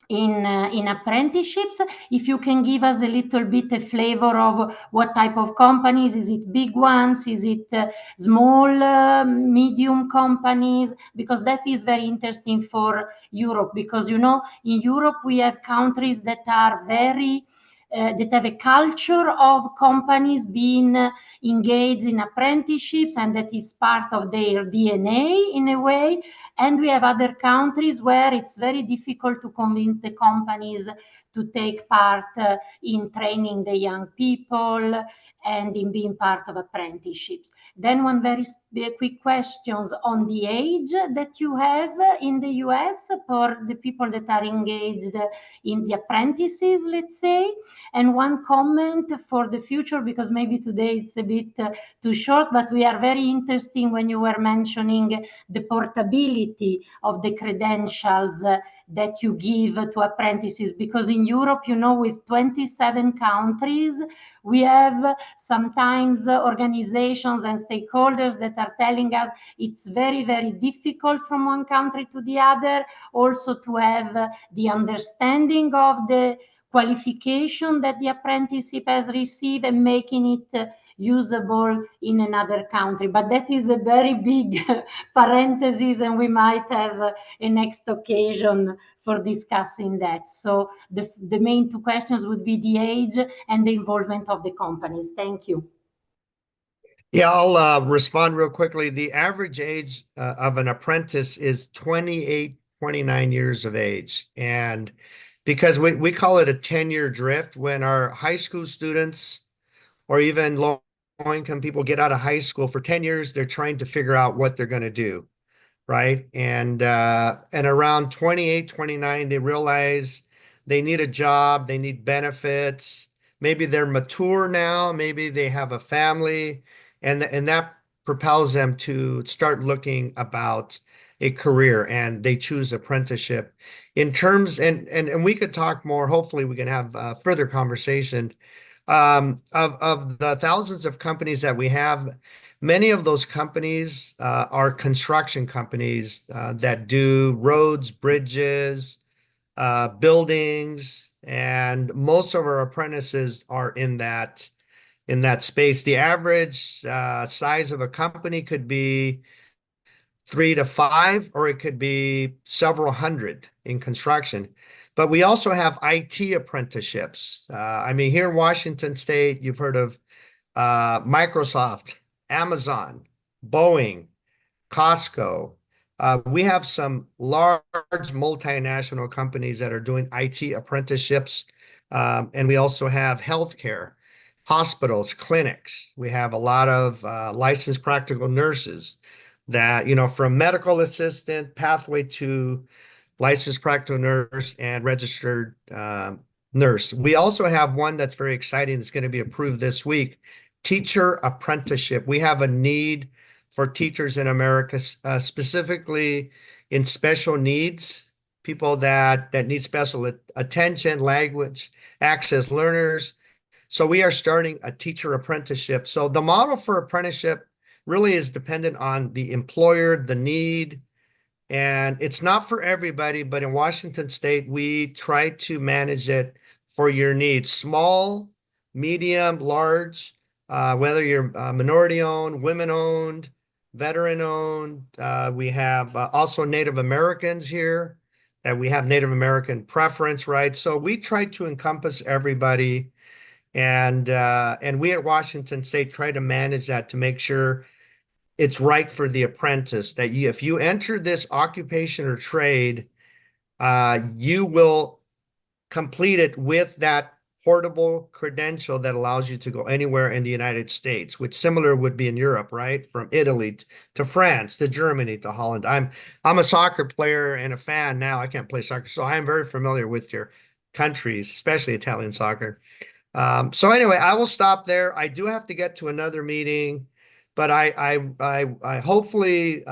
in apprenticeships. If you can give us a little bit a flavor of what type of companies, is it big ones, is it small, medium companies, because that is very interesting for Europe, because you know in Europe we have countries that are very that have a culture of companies being engaged in apprenticeships, and that is part of their DNA in a way. And we have other countries where it's very difficult to convince the companies to take part in training the young people and in being part of apprenticeships. Then one very quick questions on the age that you have in the US for the people that are engaged in the apprentices, let's say. And one comment for the future, because maybe today it's a bit too short, but we are very interesting when you were mentioning the portability of the credentials that you give to apprentices, because in Europe, you know, with 27 countries, we have sometimes organizations and stakeholders that are telling us it's very, very difficult from one country to the other, also to have the understanding of the qualification that the apprenticeship has received and making it usable in another country. But that is a very big parenthesis, and we might have a next occasion for discussing that. So the main two questions would be the age and the involvement of the companies. Thank you. Yeah, I'll respond real quickly. The average age of an apprentice is 28, 29 years of age. And because we call it a 10-year drift, when our high school students or even low-income people get out of high school for 10 years, they're trying to figure out what they're going to do, right? And around 28, 29, they realize they need a job, they need benefits. Maybe they're mature now, maybe they have a family, and that propels them to start looking about a career, and they choose apprenticeship. In terms, and we could talk more, hopefully we can have further conversation. Of the thousands of companies that we have, many of those companies are construction companies that do roads, bridges, buildings, and most of our apprentices are in that space. The average size of a company could be 3 to 5, or it could be several hundred in construction. But we also have IT apprenticeships. I mean, here in Washington State, you've heard of Microsoft, Amazon, Boeing, Costco. We have some large multinational companies that are doing IT apprenticeships. And we also have healthcare, hospitals, clinics. We have a lot of licensed practical nurses that, you know, from medical assistant pathway to licensed practical nurse and registered nurse. We also have one that's very exciting that's going to be approved this week, teacher apprenticeship. We have a need for teachers in America, specifically in special needs, people that need special attention, language, access learners. So we are starting a teacher apprenticeship. So the model for apprenticeship really is dependent on the employer, the need, and it's not for everybody, but in Washington State, we try to manage it for your needs. Small, medium, large, whether you're minority-owned, women-owned, veteran-owned. We have also Native Americans here, that we have Native American preference, right? So we try to encompass everybody, and we at Washington State try to manage that to make sure it's right for the apprentice, that if you enter this occupation or trade, you will complete it with that portable credential that allows you to go anywhere in the United States, which similar would be in Europe, right? From Italy to France to Germany to Holland. I'm a soccer player and a fan now. I can't play soccer, so I am very familiar with your countries, especially Italian soccer. So anyway, I will stop there. I do have to get to another meeting, but I hopefully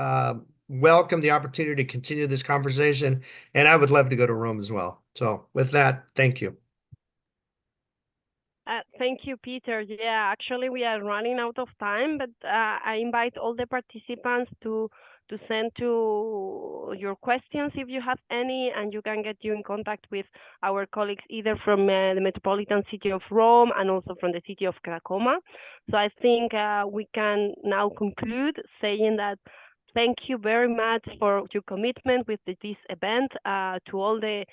welcome the opportunity to continue this conversation, and I would love to go to Rome as well. So with that, thank you. Thank you, Peter. Yeah, actually, we are running out of time, but I invite all the participants to to send to your questions if you have any, and you can get you in contact with our colleagues either from the metropolitan city of Rome and also from the city of Cracoma. So I think we can now conclude saying that thank you very much for your commitment with this event, to all the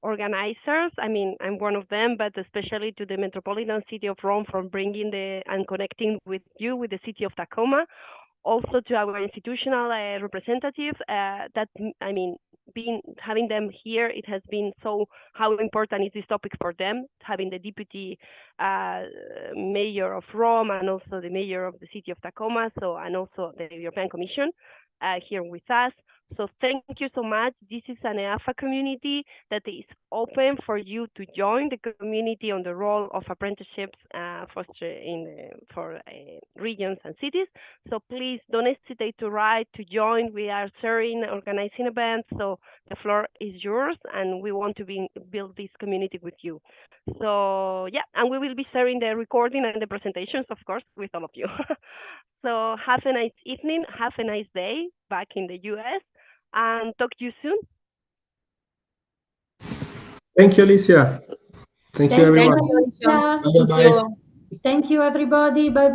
organizers. I mean, I'm one of them, but especially to the Metropolitan City of Rome for bringing and connecting with you, with the city of Tacoma. Also to our institutional representatives, that, I mean, having them here, it has been so how important is this topic for them, having the deputy mayor of Rome and also the mayor of the city of Tacoma, so, and also the European Commission here with us. So thank you so much. This is an EAfA community that is open for you to join the community on the role of apprenticeships for regions and cities. So please don't hesitate to write, to join. We are sharing, organizing events, so the floor is yours, and we want to build this community with you. So yeah, and we will be sharing the recording and the presentations, of course, with all of you. So have a nice evening, have a nice day back in the US, and talk to you soon. Thank you, Alicia. Thank you, everyone. Thank you, Alicia. Bye-bye. Thank you, everybody. Bye-bye.